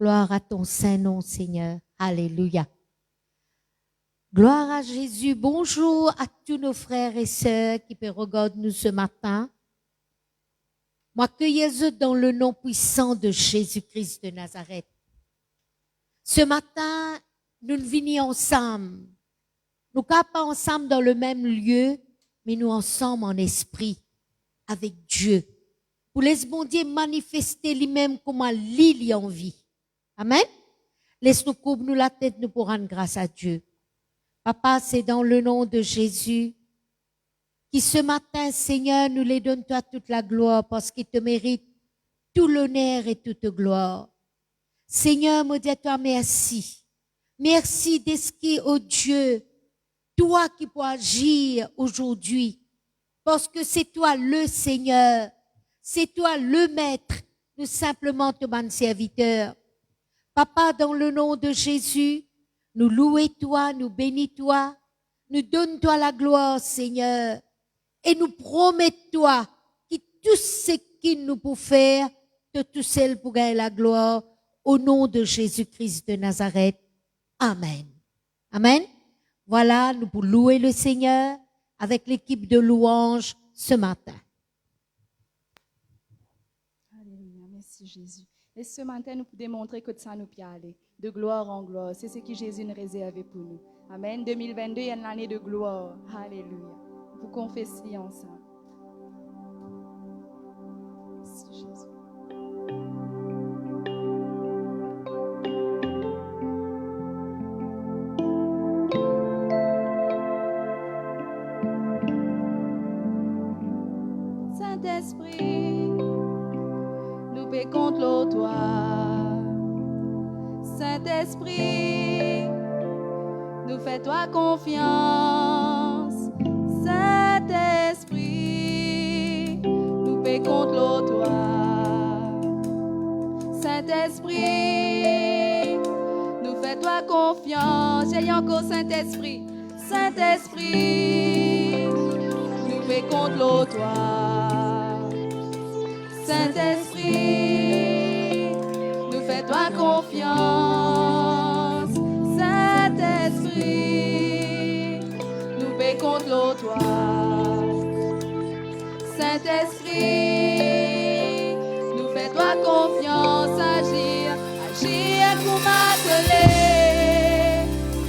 Gloire à ton Saint-Nom, Seigneur. Alléluia. Gloire à Jésus. Bonjour à tous nos frères et sœurs qui peuvent regarder nous ce matin. Moi, accueillez-eux dans le nom puissant de Jésus-Christ de Nazareth. Ce matin, nous venons ensemble. Nous ne sommes pas ensemble dans le même lieu, mais nous ensemble en esprit, avec Dieu. Pour laisser bon Dieu manifester lui-même comme l'île en vie. Amen. Laisse-nous couvrir nous la tête, nous pour rendre grâce à Dieu. Papa, c'est dans le nom de Jésus qui ce matin, Seigneur, nous les donne toi toute la gloire parce qu'il te mérite tout l'honneur et toute gloire. Seigneur, me dis toi merci. Merci d'être oh Dieu, toi qui peux agir aujourd'hui parce que c'est toi le Seigneur, c'est toi le Maître, nous simplement te ban serviteur. Papa, dans le nom de Jésus, nous louons toi, nous bénis toi, nous donne toi la gloire, Seigneur, et nous promettons toi que tout ce qu'il nous peut faire, de tout seul pour gagner la gloire, au nom de Jésus-Christ de Nazareth. Amen. Amen. Voilà, nous pour louer le Seigneur avec l'équipe de louanges ce matin. Alléluia, merci Jésus. Et ce matin, nous pouvons démontrer que ça nous peut aller, de gloire en gloire. C'est ce que Jésus nous réserve pour nous. Amen. 2022 est une année de gloire. Alléluia. Vous confessez ensemble. Merci Jésus. Saint-Esprit, nous péchons contre toi. Saint-Esprit, nous fais-toi confiance. Saint-Esprit, nous péchons contre toi. Saint-Esprit, nous fais-toi confiance. J'ai encore Saint-Esprit. Saint-Esprit, nous péchons contre toi. Saint-Esprit, nous fais-toi confiance. Saint-Esprit, nous péchons contre toi. Saint-Esprit, nous fais-toi confiance. Agir, agir pour m'atteler,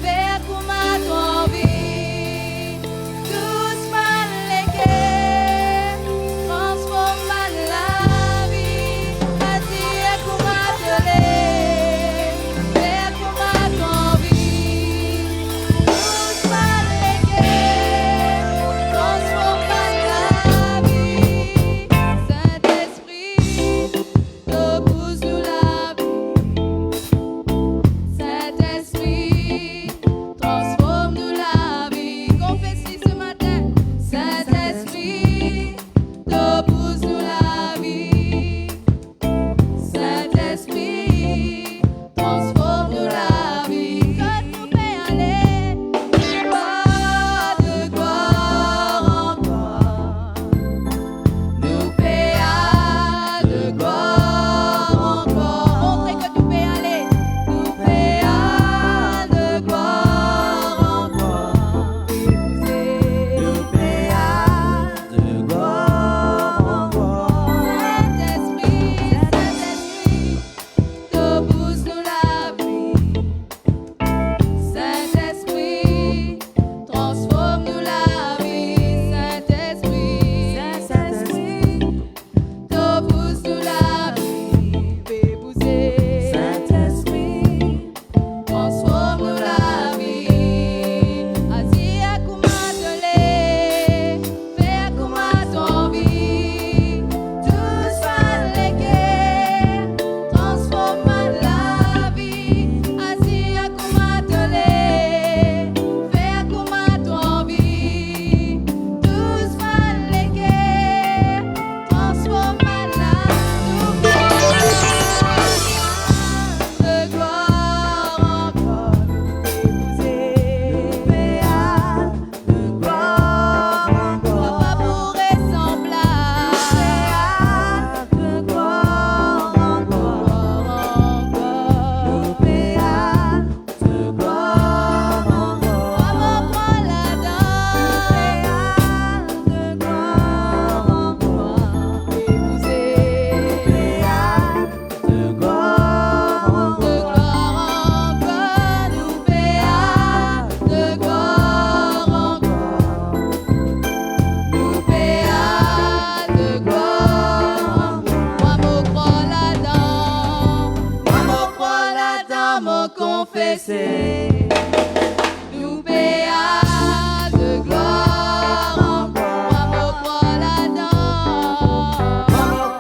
faire pour ma ton vie. Tous mal les cœurs, transforme la vie. confesser. Nous péa de gloire en gloire. Moi, crois là-dedans.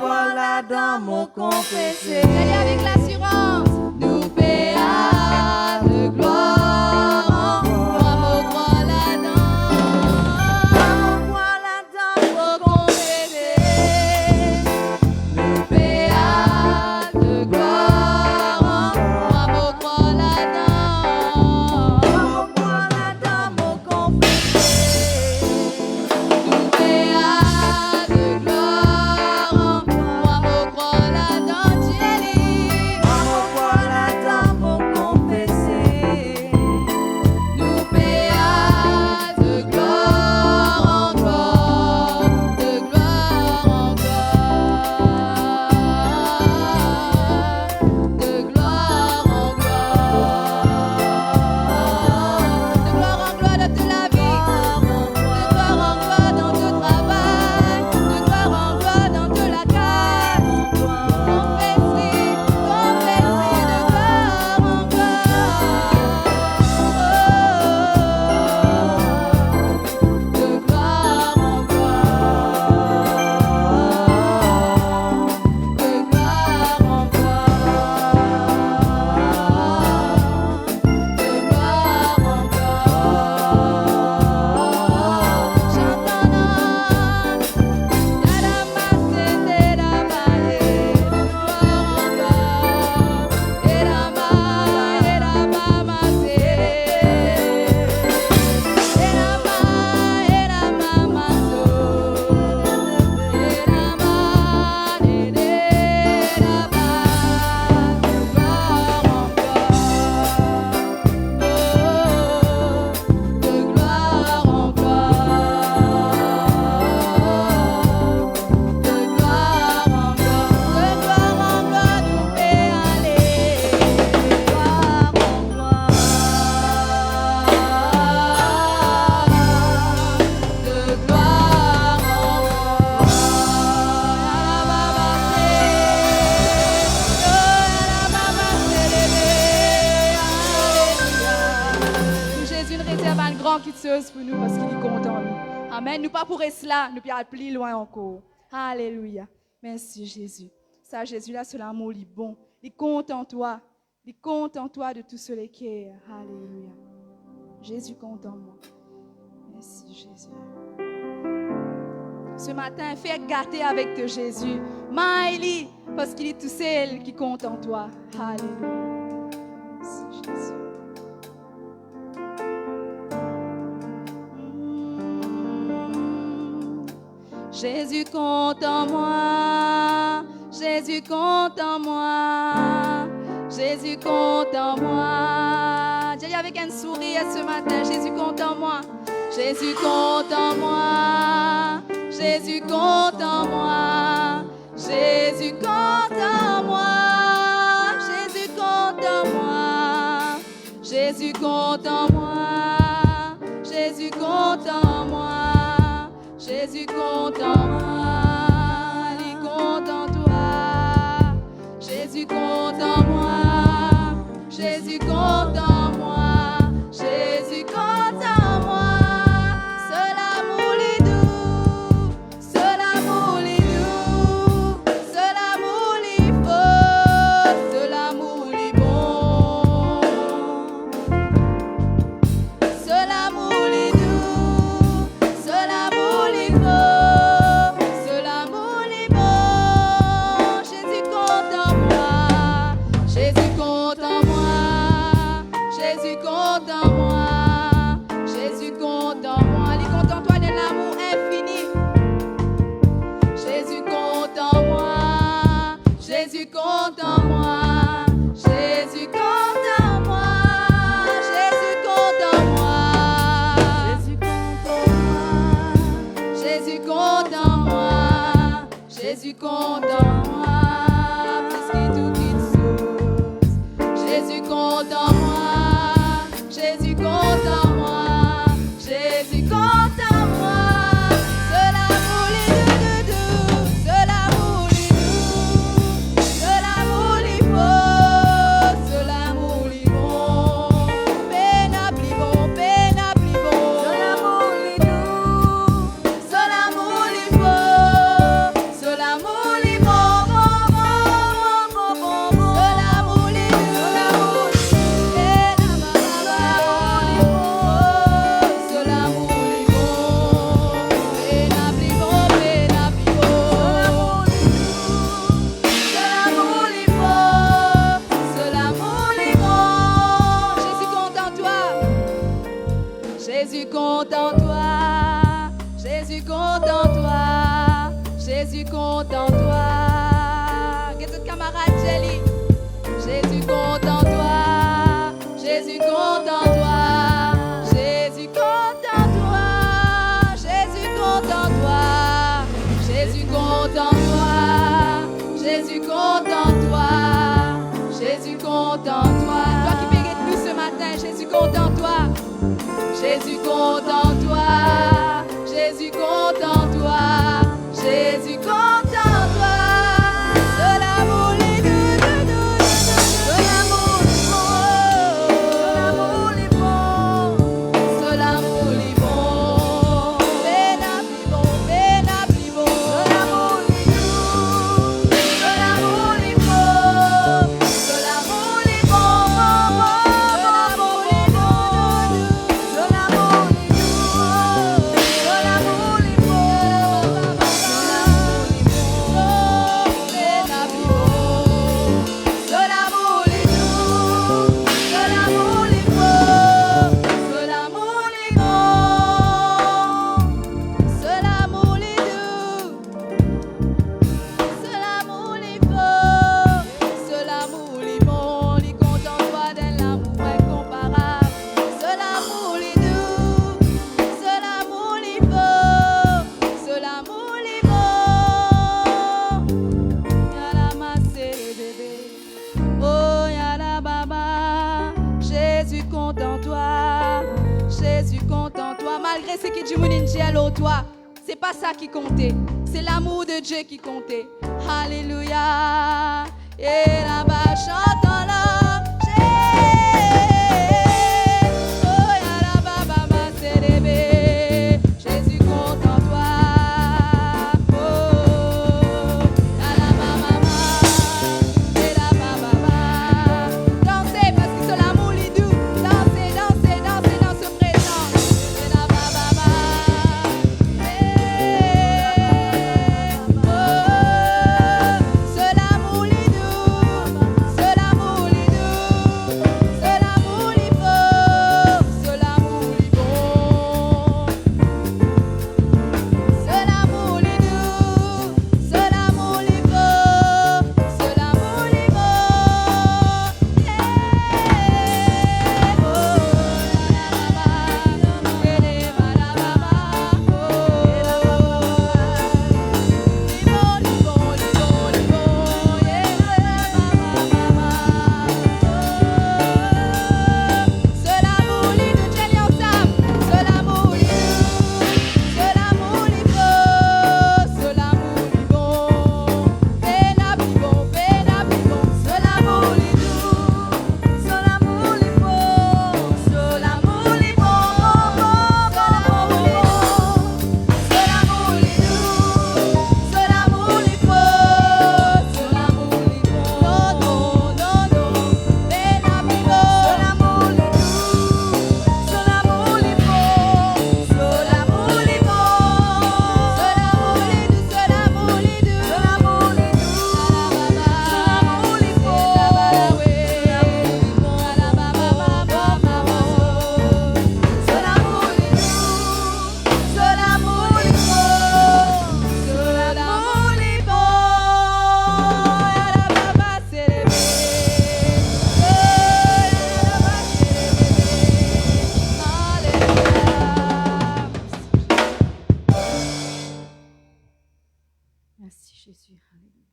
Moi, là-dedans, mon confessé. Allez avec l'assurance. Nous péa de gloire en gloire. Moi, crois là-dedans. Moi, là-dedans, Mon confesser. Nous péa de gloire en gloire. Moi, crois là-dedans. moi, là-dedans, mon confessé. Nous péa de gloire en gloire. Moi, crois là-dedans. Thierry. Moi, là-dedans, mon confessé. Nous péa de gloire en gloire, de gloire en gloire, de gloire en gloire, de gloire en gloire dans toute la vie, de gloire en gloire dans tout travail, de gloire en gloire dans toute la case. Confesser, confesser de gloire en gloire. De gloire en gloire, de gloire en Jésus nous réserve un grand qui chose pour nous parce qu'il est content de nous. Amen. Nous pas pour cela, nous pas plus loin encore. Alléluia. Merci Jésus. Ça, Jésus là, c'est l'amour, il est bon. Il compte en toi. Il compte en toi de tout ce qui est. Alléluia. Jésus compte en moi. Merci Jésus. Ce matin, fais gâter avec toi Jésus. Maïli, parce qu'il est tout seul qui compte en toi. Alléluia. Merci Jésus. Jésus compte en moi, Jésus compte en moi, Jésus compte en moi. Dis avec un sourire ce matin, Jésus compte en moi, Jésus compte en moi, Jésus compte en moi, Jésus compte en moi, Jésus compte en moi, Jésus compte en moi, Jésus compte en moi, Jésus compte en moi, il compte en toi, Jésus compte en moi, Jésus compte en moi, Jésus compte en moi, seul amour est doux, seul amour est doux, seul amour est faux, seul amour est bon, seul amour est doux, seul amour est faux, seul amour est bon, Jésus compte en moi, Jésus compte en moi, Jésus compte en toi. Qu'est-ce que camarade Jelly? Jésus compte en toi. Jésus compte en toi. Jésus compte en toi. Jésus compte en toi. Jésus compte en toi. Jésus compte en toi. Jésus compte en toi. Toi qui mérites nous ce matin, Jésus compte en toi. Jésus compte en toi. Jésus compte en toi. Jésus compte en toi. De l'amour les deux, de l'amour les bons, de l'amour les bons, béna plus bon, de l'amour les doux, de l'amour les bons, de l'amour les bons, de l'amour les bons, de l'amour les doux, de l'amour les bons, béna plus bon, de l'amour les doux, de l'amour les bons, de l'amour les bons, de l'amour les doux. C'est l'amour les beaux, c'est l'amour les bons, les compte en toi d'un l'amour incomparable. C'est l'amour les doux, c'est l'amour les beaux, c'est l'amour les beaux. Y'a la massé bébé, oh y'a la baba. Jésus compte en toi, Jésus compte en toi. Malgré ce que Dieu m'a dit à toi, c'est pas ça qui comptait, c'est l'amour de Dieu qui comptait. Alléluia. Et là-bas, chantons là. Oh, y'a la baba, ma célébé. Jésus compte en toi. Oh, y'a la baba, et la baba. Dansez parce que c'est l'amour les doux. Dansez, dansez, dansez dans ce présent. Et la baba. C'est l'amour les doux, c'est l'amour les doux, c'est l'amour les beaux, c'est l'amour les bons, c'est l'amour les doux, c'est l'amour les beaux, c'est l'amour les bons. C'est l'amour les doux, Jelly ensemble. C'est l'amour les doux, c'est l'amour les beaux, c'est l'amour les bons, béna plus bon, béna plus bon. C'est l'amour les doux, c'est l'amour les beaux, c'est l'amour les bons, c'est l'amour les doux, c'est l'amour les beaux, c'est l'amour les bons, non, non, non, béna plus bon. C'est l'amour les doux, c'est l'amour les bons, c'est l'amour les bons, c'est l'amour les doux, c'est l'amour les doux, c'est l'amour les doux, c'est l'amour les bons, c'est l'amour les bons, c'est l'amour les doux, c'est l'amour les bons, c'est l'amour les bons. Y'a la baba célébée, Merci Jésus, alléluia.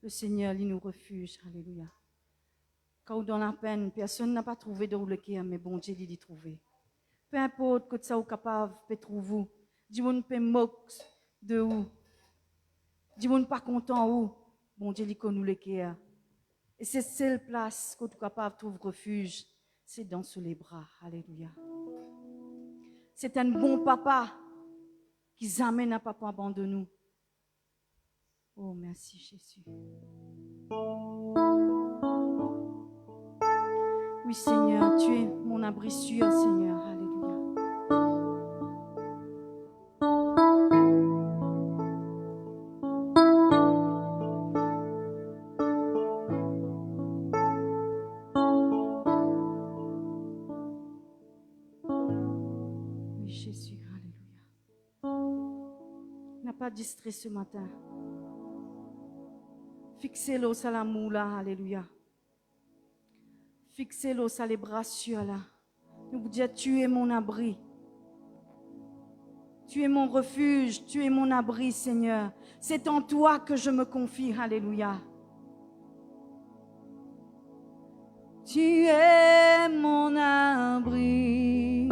Le Seigneur, il nous refuge, alléluia. Quand dans la peine, personne n'a pas trouvé de où le cœur, mais bon Dieu, il dit trouver. Peu importe que ça ou capable, peut trouver vous. Dis-moi, peut moque de où. Dis-moi, pas content où. Bon Dieu, il connaît le cœur. Et c'est seule place que tu es capable de trouver refuge, c'est dans sous les bras, alléluia. C'est un bon papa qui amène à papa abandonne nous. Oh, merci Jésus. Oui, Seigneur, tu es mon abri sûr, Seigneur. Alléluia. Oui, Jésus. Alléluia. pas distrait ce matin. Fixez-le sur l'amour là, alléluia. Fixez-le sur les bras sûrs là. Nous vous disons, tu es mon abri. Tu es mon refuge, tu es mon abri, Seigneur. C'est en toi que je me confie, alléluia. Tu es mon abri.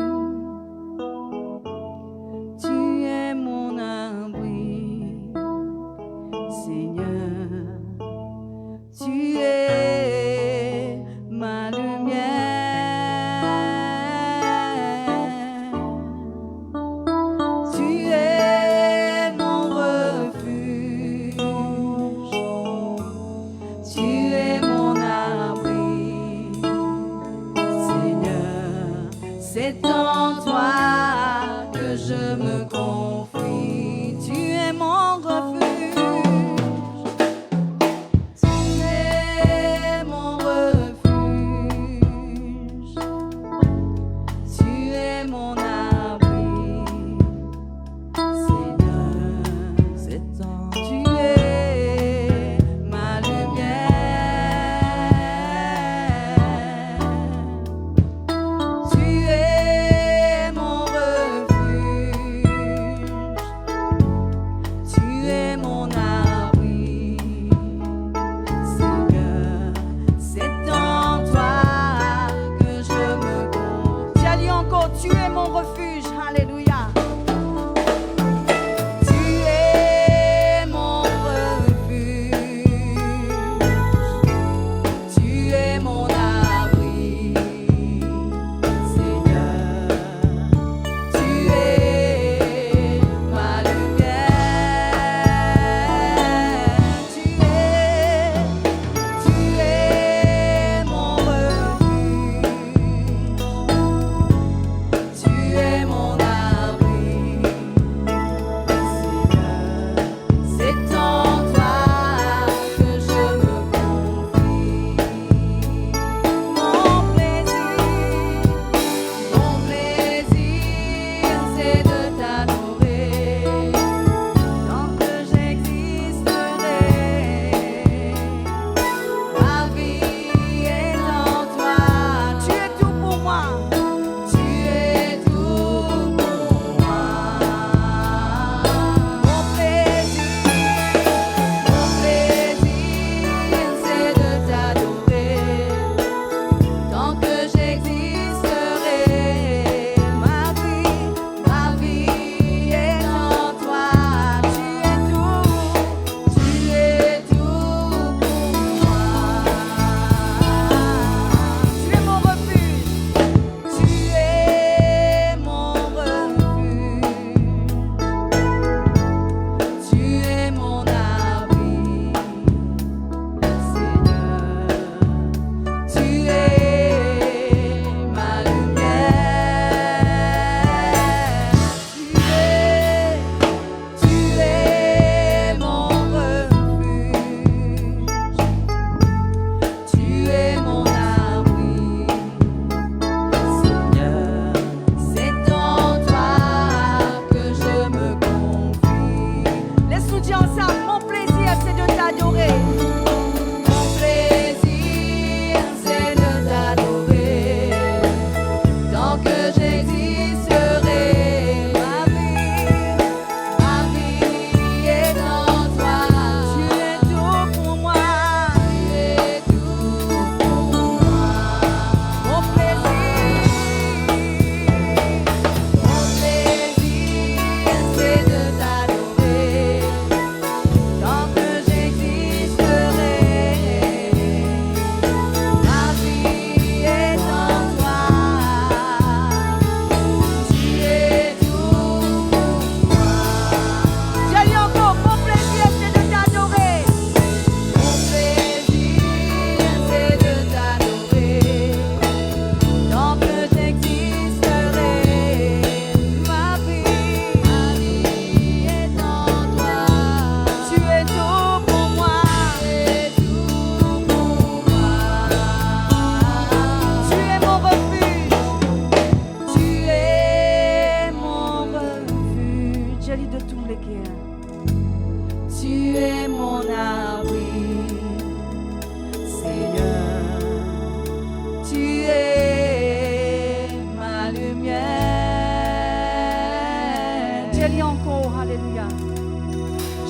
Tu es mon abri, Seigneur. Tu es ma lumière. Tu es mon refuge. Tu es mon abri, Seigneur.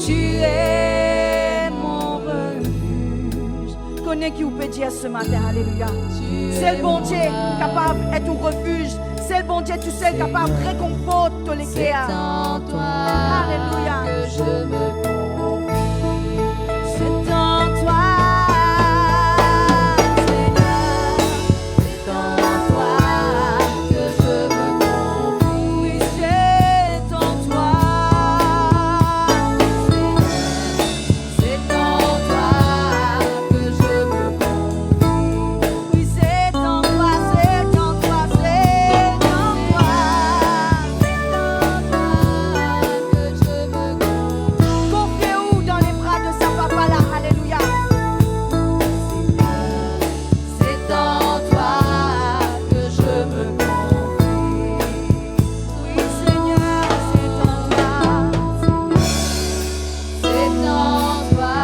Tu es mon refuge. Connais qui vous peut dire ce matin, alléluia. C'est le bon Dieu capable d'être ton refuge. C'est le bon Dieu tout seul capable de réconforter tous les C'est cœurs. en toi Alléluia. que je me confie. C'est en toi, Seigneur. C'est en toi que je me confie. Oui, c'est en toi, C'est en toi que je me confie. oui, c'est en toi, c'est en toi, c'est en toi. Que je me confie. Confiez-vous dans les bras de sa papa là, alléluia. C'est en toi que je me confie. Oui, Seigneur, c'est en toi. C'est en toi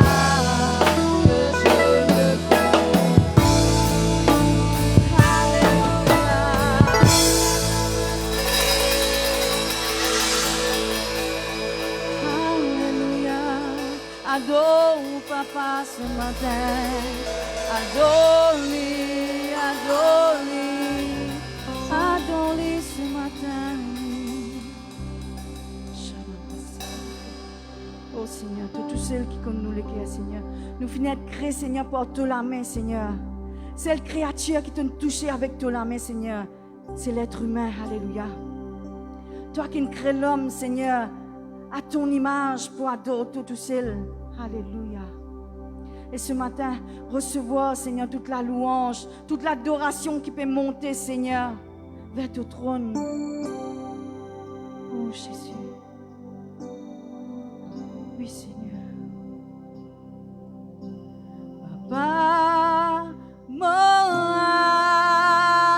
que je me confie. Alléluia. Adore papa ce matin. Adore-lui, adore-lui. Adore-lui ce matin. Oh Seigneur, tous celles qui comme nous le cœur, Seigneur. Nous finissons de créer, Seigneur, par toi la main, Seigneur. C'est la créature qui t'a touché avec toi la main, Seigneur. C'est l'être humain, alléluia. Toi qui crées l'homme, Seigneur, à ton image pour adorer toi tout seul. Alléluia. Et ce matin, recevoir, Seigneur, toute la louange, toute l'adoration qui peut monter, Seigneur, vers ton trône. Oh Jésus. Oui, Seigneur. Papa, moi,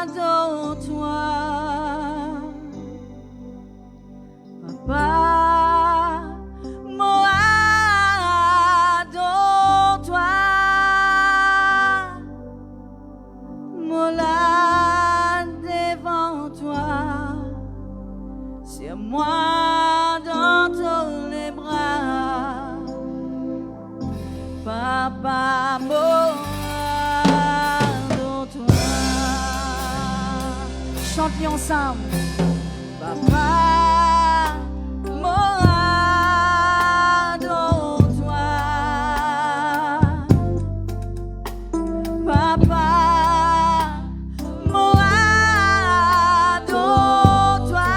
adore-toi. Papa, moi, adore-toi. Moi, là, devant toi. C'est moi dans tous les bras. Papa, moi, adore-toi. Chantons ensemble. Papa, moi, adore-toi. Papa, moi, adore-toi.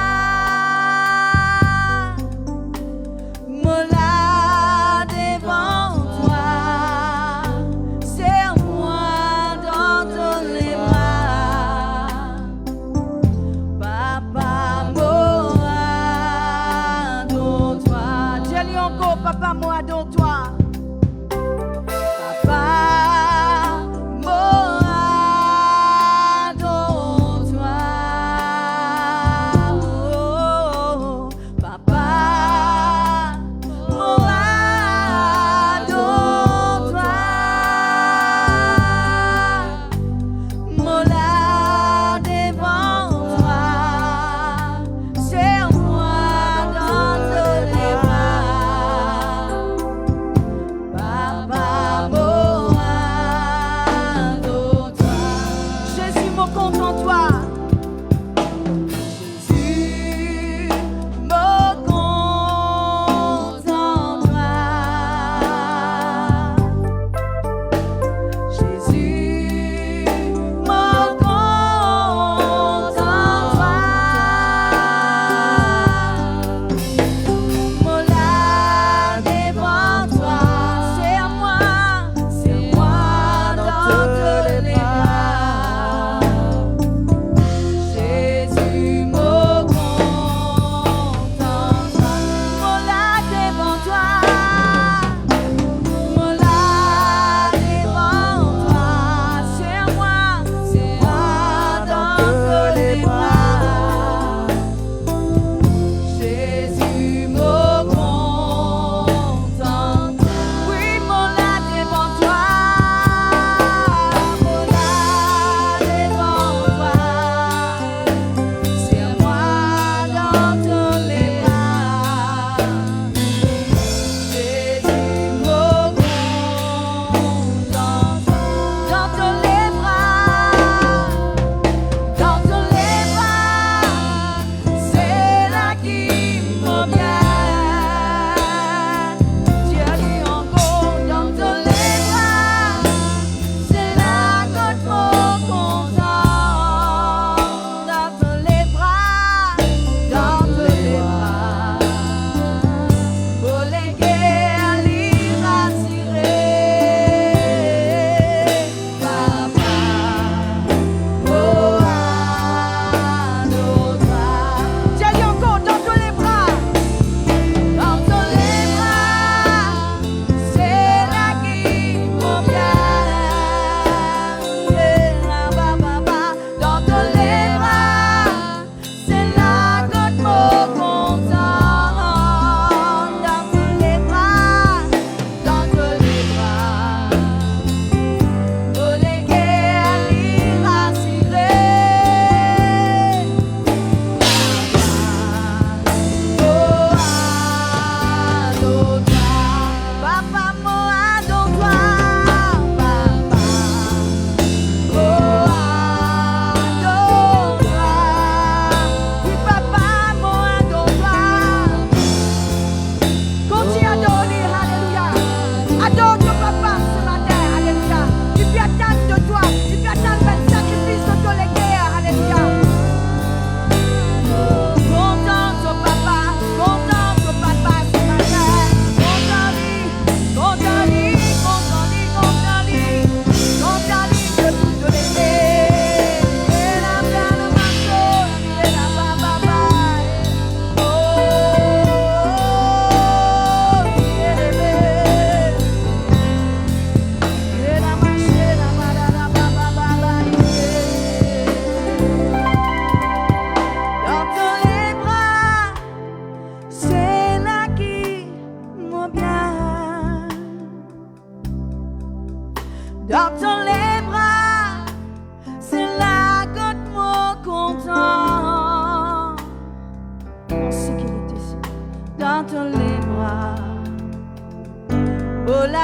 Moi, là, devant toi. C'est moi dans tous les bras. Papa, moi, adore-toi. Dis-lui encore, papa, moi, adore-toi. Papa, moi,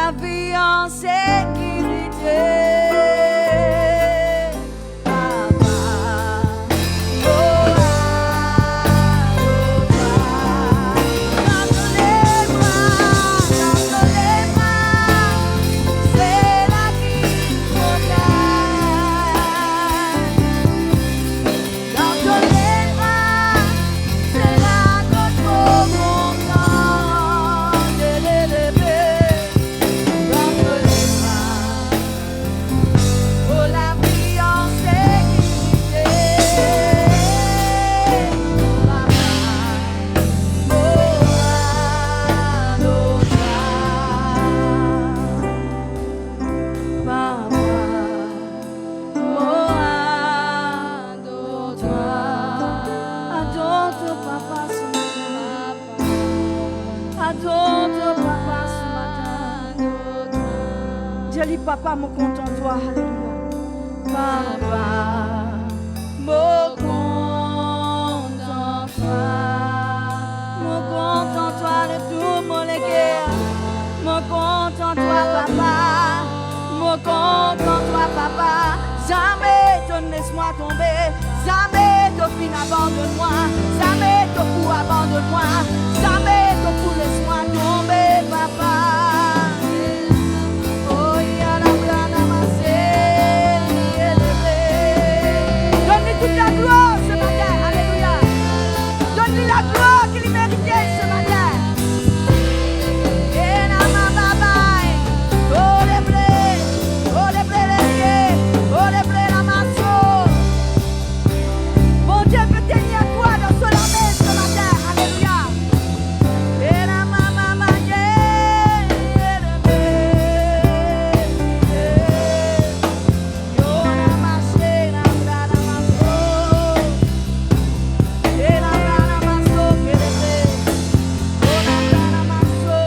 la vie en sécurité. Papa, oh, dans les bras, c'est la vie mondiale. Dans les bras, c'est la notre content de l'élever. Dans les bras, oh la vie en sécurité. Papa, oh à nos Papa, oh adore-toi, adore ton papa ce matin, adore ton papa ce matin. Dis-lui papa, me compte en toi, alléluia. Papa, me compte en toi, me compte en toi de tout mon équerre, me compte en toi papa, me compte en toi papa. Jamais te laisse-moi tomber, jamais te fin abandonne-moi, jamais te fou abandonne-moi, jamais te fou laisse-moi tomber papa. Oh yana yana massé, donne-lui toute la gloire ce matin, alléluia. Donne-lui la gloire qu'il méritait ce matin. Et na ma babaye, oh les blés, oh les blés les pieds, oh les blés la masso. Mon Dieu peut tenir toi dans son armée ce matin, alléluia. Et na ma yeah, yo na marché, na masso. Et na masso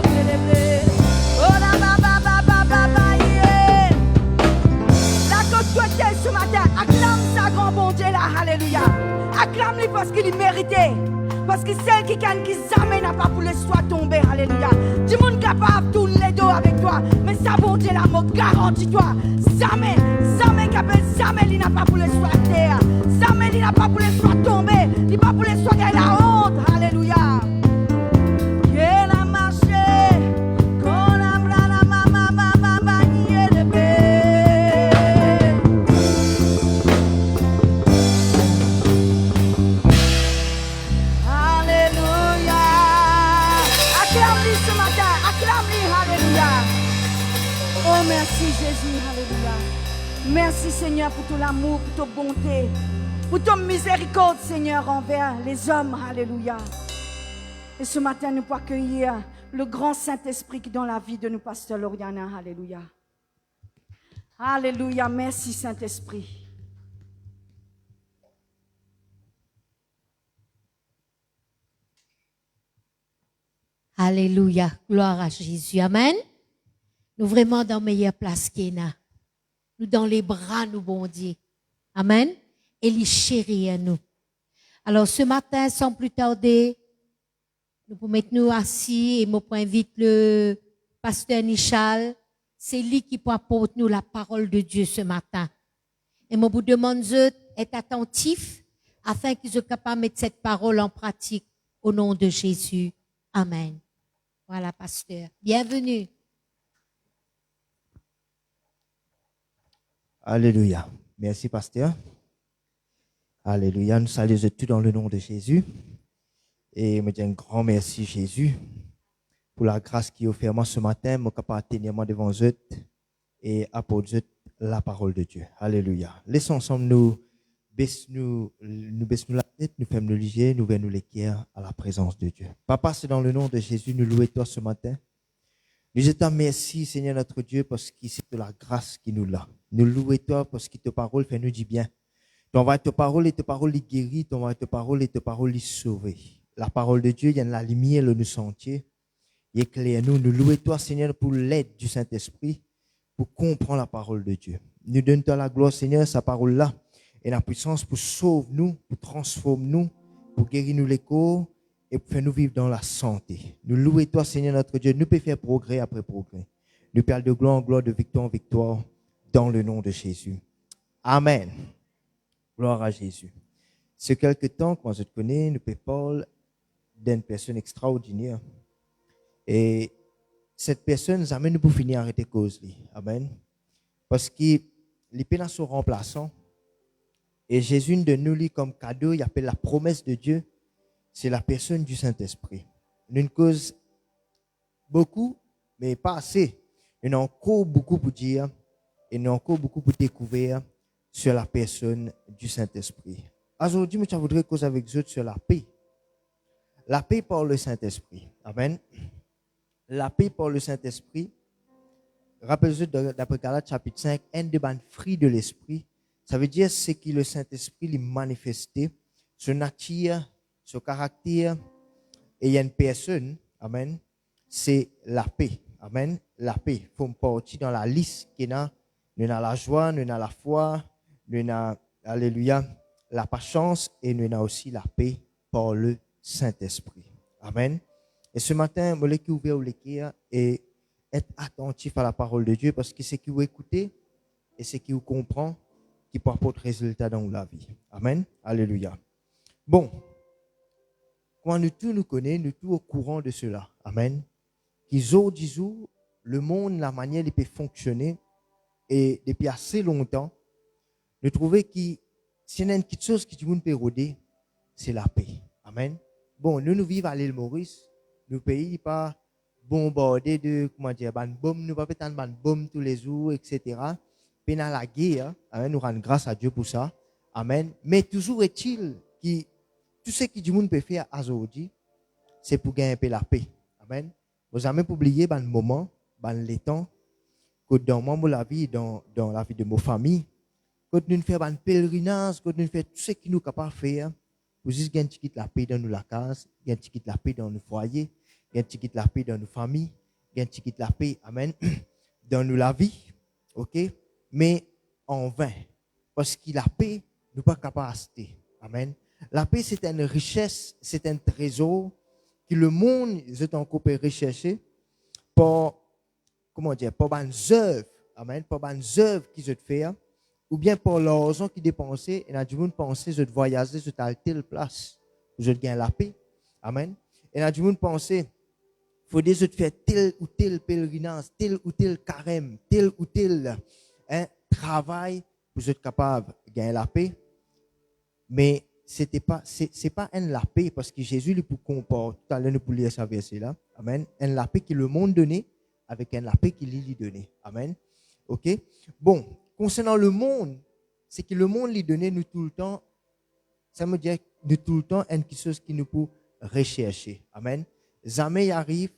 que les blés. Ce matin, acclame sa grand bon Dieu là, alléluia. Acclame-lui parce qu'il est mérité. Parce que celle qui gagne, qui jamais n'a pas pour le soit tomber, alléluia. Du monde capable, tourne les dos avec toi. Mais sa bon Dieu là, me garantis-toi. Jamais, jamais capable, jamais il n'a pas pour le soit terre. Jamais il n'a pas pour le soit tomber. Il n'a pas pour le soit gagner la honte, alléluia. Il a marché, con la brana, mama, nié de paix. Alléluia. Acclame-lui ce matin, acclame-lui, alléluia. Oh merci Jésus, alléluia. Merci Seigneur pour ton amour, pour ton bonté, pour ton miséricorde Seigneur envers les hommes, alléluia. Et ce matin, nous pouvons accueillir le grand Saint-Esprit qui est dans la vie de nous, Pasteur Lauriana. Alléluia. Alléluia. Merci Saint-Esprit. Alléluia. Gloire à Jésus. Amen. Nous vraiment dans la meilleure place qu'il y a. Nous dans les bras, nous bon Dieu. Amen. Et il chérit à nous. Alors ce matin, sans plus tarder, nous pouvons mettre nous assis et moi invite le pasteur Nichal. C'est lui qui peut apporter nous la parole de Dieu ce matin. Et moi vous demande d'être attentif afin qu'ils soient capables de mettre cette parole en pratique au nom de Jésus. Amen. Voilà, pasteur. Bienvenue. Alléluia. Merci, pasteur. Alléluia. Nous saluons tout dans le nom de Jésus. Et me dis un grand merci, Jésus, pour la grâce qui est offerte moi ce matin, mon capable de tenir devant eux et apporter la parole de Dieu. Alléluia. Laissons ensemble nous baisser la tête, nous faisons nous liger, nous venons nous l'équerre à la présence de Dieu. Papa, c'est dans le nom de Jésus, nous louons toi ce matin. Nous te remercions, Seigneur notre Dieu, parce que c'est de la grâce qui nous l'a. Nous louons toi parce que ta parole fait nous du bien. Ton va ta parole et ta parole les guérit, ton va ta parole et ta parole les sauver. La parole de Dieu, il y a la lumière, le nous sentier. Il éclaire nous. Nous louons toi, Seigneur, pour l'aide du Saint-Esprit, pour comprendre la parole de Dieu. Nous donnons toi la gloire, Seigneur, sa parole-là, et la puissance pour sauver nous, pour transformer nous, pour guérir nous les corps et pour faire nous vivre dans la santé. Nous louons toi, Seigneur, notre Dieu. Nous pouvons faire progrès après progrès. nous parlons de gloire en gloire, de victoire en victoire, dans le nom de Jésus. Amen. Gloire à Jésus. Ce quelque temps, quand je te connais, nous parlons d'une personne extraordinaire. Et cette personne nous amène pour finir arrêter cause. Amen. Parce qu'il est dans son remplaçant. Et Jésus de nous lit comme cadeau, il appelle la promesse de Dieu. C'est la personne du Saint-Esprit. Une cause beaucoup, mais pas assez. Il y a encore beaucoup pour dire. Et il y a encore beaucoup pour découvrir sur la personne du Saint-Esprit. Aujourd'hui, je voudrais causer avec vous sur la paix. La paix par le Saint-Esprit. Amen. La paix par le Saint-Esprit. Rappelez-vous d'après Galates chapitre 5, un des fruits de l'Esprit. Ça veut dire c'est que le Saint-Esprit lui manifesté, son nature, son caractère. Et il y a une personne, amen, c'est la paix. Amen. La paix. Il faut partir dans la liste qui est là. Nous avons la joie, nous avons la foi, nous avons, alléluia, la patience et nous avons aussi la paix par le Saint-Esprit. Amen. Et ce matin, je voulais ouvrir l'équerre et être attentif à la parole de Dieu parce que c'est qui vous écoutez et c'est qui vous comprend qui peut apporter résultat dans la vie. Amen. Alléluia. Bon. Quand nous tous nous connaissons, nous tous au courant de cela. Amen. Qui jour du jour, le monde, la manière il peut fonctionner et depuis assez longtemps, nous trouvons que s'il y a une petite chose qui nous peut rôder, c'est la paix. Amen. Bon, nous vivons à l'île Maurice, nos pays pas bombardés de, comment dire, ban bombe, nous pas péter ban bombe tous les jours, etc. Pendant la guerre, amen, nous rendons grâce à Dieu pour ça. Amen. Mais toujours est-il que tout ce que du monde peut faire aujourd'hui, c'est pour gagner un peu la paix. Amen. Vous n'avez pas oublié ban moment, ban les temps, que dans la vie, dans la vie de nos familles, quand nous faisons un pèlerinage, quand nous faisons tout ce que nous sommes capables de faire, pour juste gagner la paix dans nos cases, gagner la paix dans nos foyers, gagner la paix dans nos familles, gagner la paix, amen, dans nos la vie, ok? Mais en vain, parce que la paix, nous ne sommes pas capables d'acheter, amen. La paix, c'est une richesse, c'est un trésor que le monde est encore rechercher pour, comment dire, pour des œuvres, amen, pour des œuvres qu'ils ont fait, ou bien pour l'argent qu'ils dépensent, et dans du monde penser, je voyager, je à telle place, je gagne la paix, amen. Et dans du monde penser, il faut déjà faire tel ou tel pèlerinage, tel ou tel carême, tel ou tel travail pour être capable de gagner la paix. Mais c'est pas la paix, parce que Jésus lui pour comporter, tout à l'heure nous pour lire ce verset là, amen, la paix que le monde donnait avec la paix qu'il lui donnait, amen. Ok? Bon, concernant le monde, c'est que le monde lui donnait nous tout le temps, ça me dit de tout le temps quelque chose qui nous peut rechercher, amen. Jamais y arrive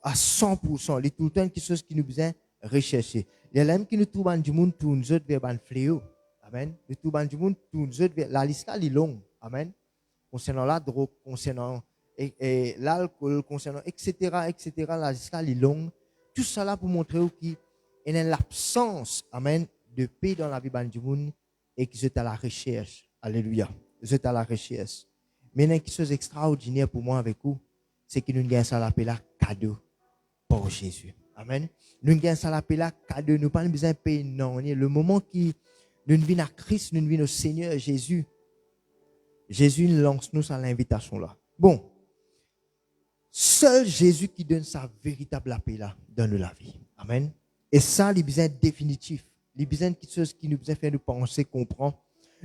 à 100%, il est tout le temps quelque chose qui nous besoin rechercher. Les mêmes qui nous trouvent du monde tout nous autres vers un fléau. Amen. Nous trouvons du monde tout nous autres vers la liste est longue. Amen. Concernant la drogue, concernant l'alcool, concernant etc. La liste est longue. Tout ça là pour montrer qu'il y a l'absence, amen, de paix dans la vie du monde et que vous êtes à la recherche. Alléluia. Vous êtes à la recherche. Mais il y a quelque chose d'extraordinaire pour moi avec vous, c'est que nous gagnons ça l'appel là cadeau pour Jésus. Amen. Nous gagnons ça l'appel là cadeau. Nous pas besoin de payer non. Le moment qui nous venons à Christ, nous venons au Seigneur Jésus. Jésus lance nous à l'invitation là. Bon. Seul Jésus qui donne sa véritable appel là dans la vie. Amen. Et ça, il besoin définitif. Il besoin de quelque chose qui nous besoin faire nous penser, comprendre.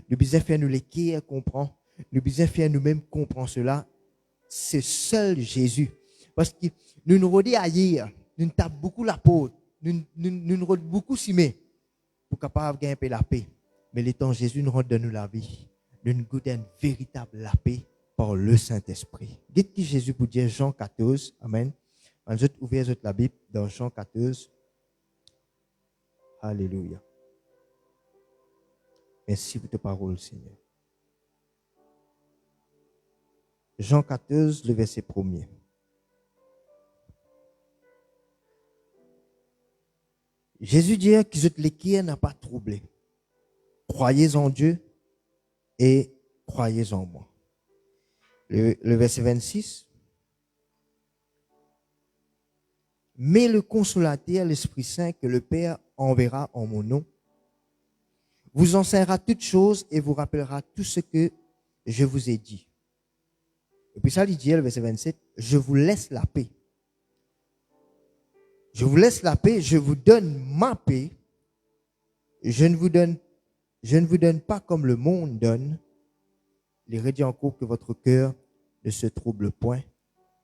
Nous besoin faire nous l'équerre, comprendre. Nous besoin faire nous-mêmes comprendre cela. C'est seul Jésus. Parce que nous rodons ailleurs. Nous tapons beaucoup la peau. Nous rodons beaucoup simé pour capable gagner la paix. Mais le temps Jésus nous rend dans nous la vie. Nous goûtons une véritable la paix par le Saint-Esprit. Dites qui Jésus pour dire Jean 14. Amen. Vous ouvrez la Bible dans Jean 14. Alléluia. Merci pour ta parole, Seigneur. Jean 14, le verset 1er. Jésus dit que l'équerre n'a pas troublé. Croyez en Dieu et croyez en moi. Le verset 26. mais le consolateur, l'Esprit Saint, que le Père enverra en mon nom, vous enseignera toutes choses et vous rappellera tout ce que je vous ai dit. Et puis ça, il dit, le verset 27, je vous laisse la paix. Je vous laisse la paix, je vous donne ma paix. Je ne vous donne pas comme le monde donne. Il redit encore que votre cœur ne se trouble point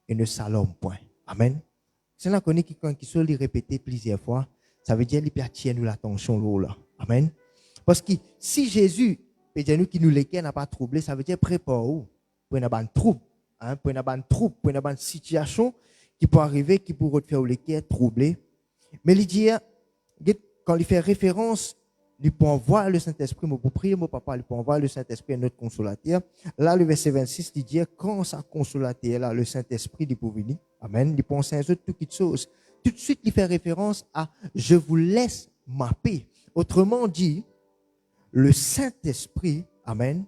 et ne s'alarme point. Amen. Si on connaît quelqu'un qui se le répéter plusieurs fois, ça veut dire qu'il attire nous l'attention là. Amen. Parce que si Jésus, peut dire nous qui nous l'équerre n'a pas troublé, ça veut dire prépare-vous pour une bonne trouble, pour une bonne trouble, pour une bonne situation qui peut arriver, qui pourrait te faire l'équerre troubler. Mais il dit, quand il fait référence, il peut envoyer le Saint-Esprit, pour prier mon papa, il peut envoyer le Saint-Esprit à notre consolateur. Là, le verset 26, il dit, quand ça consolateur là, le Saint-Esprit, il peut venir. Amen. Il peut enseigner toutes choses. Tout de suite, il fait référence à, je vous laisse ma paix. Autrement dit, le Saint-Esprit, amen,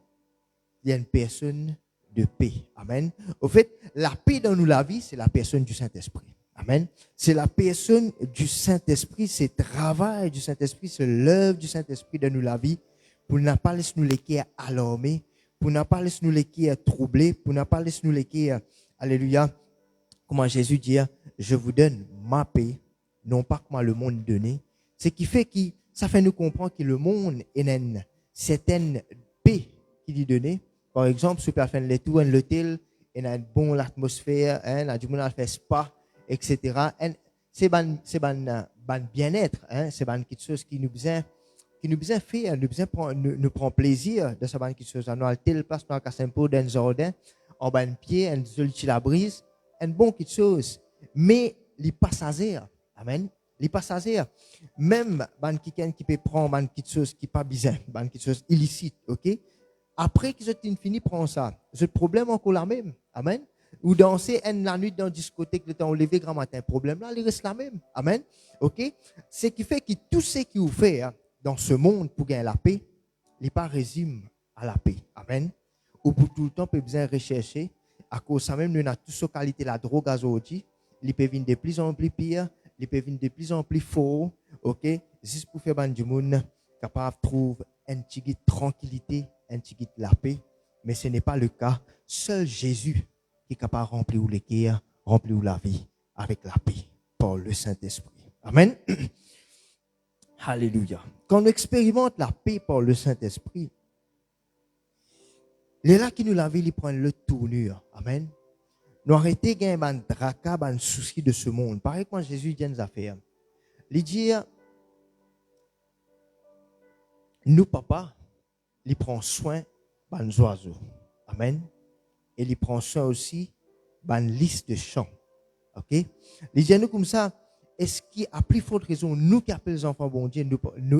il y a une personne de paix. Amen. Au fait, la paix dans nous, la vie, c'est la personne du Saint-Esprit. Amen. C'est la personne du Saint-Esprit, c'est le travail du Saint-Esprit, c'est l'œuvre du Saint-Esprit dans nous, la vie, pour ne pas laisser nous les qui alarmés, pour ne pas laisser nous les qui troublés, pour ne pas laisser nous les qui, alléluia, comment Jésus dit, je vous donne ma paix, non pas comment le monde donnait. Ce qui fait que ça fait nous comprendre que le monde est une certaine paix qu'il lui donnait. Par exemple, si on fait le tour, l'hôtel, il a une bonne atmosphère, la du monde a fait spa, etc. C'est ban bien-être, c'est ban quelque chose qui nous besoin faire, nous prend plaisir de ça ban quelque chose. Nous a telle place dans un simple dans un jardin, en ban pied, en solitude la brise, un bon quelque chose. Mais les passagers, amen. Les passagers, même quelqu'un qui peut prendre quelque chose qui n'est pas bizarre, quelque chose illicite, ok? Après qu'ils ont fini prendre ça, le problème encore la même, amen. Ou danser la nuit dans une discothèque, le temps levé grand matin, problème là, il reste la même, amen. Ok? Ce qui fait que tout ce qui vous fait dans ce monde pour gagner la paix, il n'est pas résume à la paix, amen. Ou pour tout le temps, peut besoin rechercher, à cause ça même, nous avons toute cette qualité la drogue aujourd'hui, il peut venir de plus en plus pire. Il peut venir de plus en plus fort, ok? Juste pour faire du monde capable de trouver une petite tranquillité, une petite la paix. Mais ce n'est pas le cas. Seul Jésus qui est capable de remplir les cœurs, remplir la vie avec la paix par le Saint-Esprit. Amen. Alléluia. Quand on expérimente la paix par le Saint-Esprit, les là qui nous la vie, ils prennent le tournure. Amen. Nous arrêtons de gagner un draka, un souci de ce monde. Pareil quand Jésus dit nous affaires. Il dit, nous, papa, il prend soin des oiseaux. Amen. Et il prend soin aussi d'une liste de chants. Ok? Il dit, nous comme ça, est-ce qu'il y a plus forte raison, nous qui appelons les enfants bon Dieu,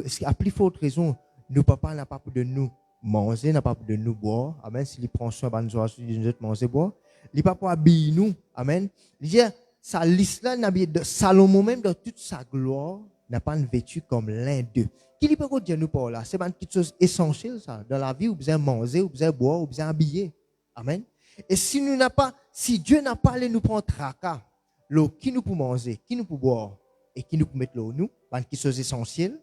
est-ce qu'il y a plus forte raison, nous, papa, n'a pas de nous manger, n'a pas de nous boire. Amen. S'il prend soin des oiseaux, il nous manger, boire. Il pas pour habiller nous. Amen. Il dit, sa liste là, Salomon même dans toute sa gloire, n'a pas vêtu comme l'un d'eux. Qui lui peut dire nous par là? C'est pas quelque chose essentiel, ça. Dans la vie, vous besoin manger, vous besoin boire, vous besoin habiller. Amen. Et si Dieu n'a pas allé nous prendre tracas, l'eau, qui nous peut manger, qui nous peut boire, et qui nous peut mettre l'eau, nous, pas quelque chose essentiel,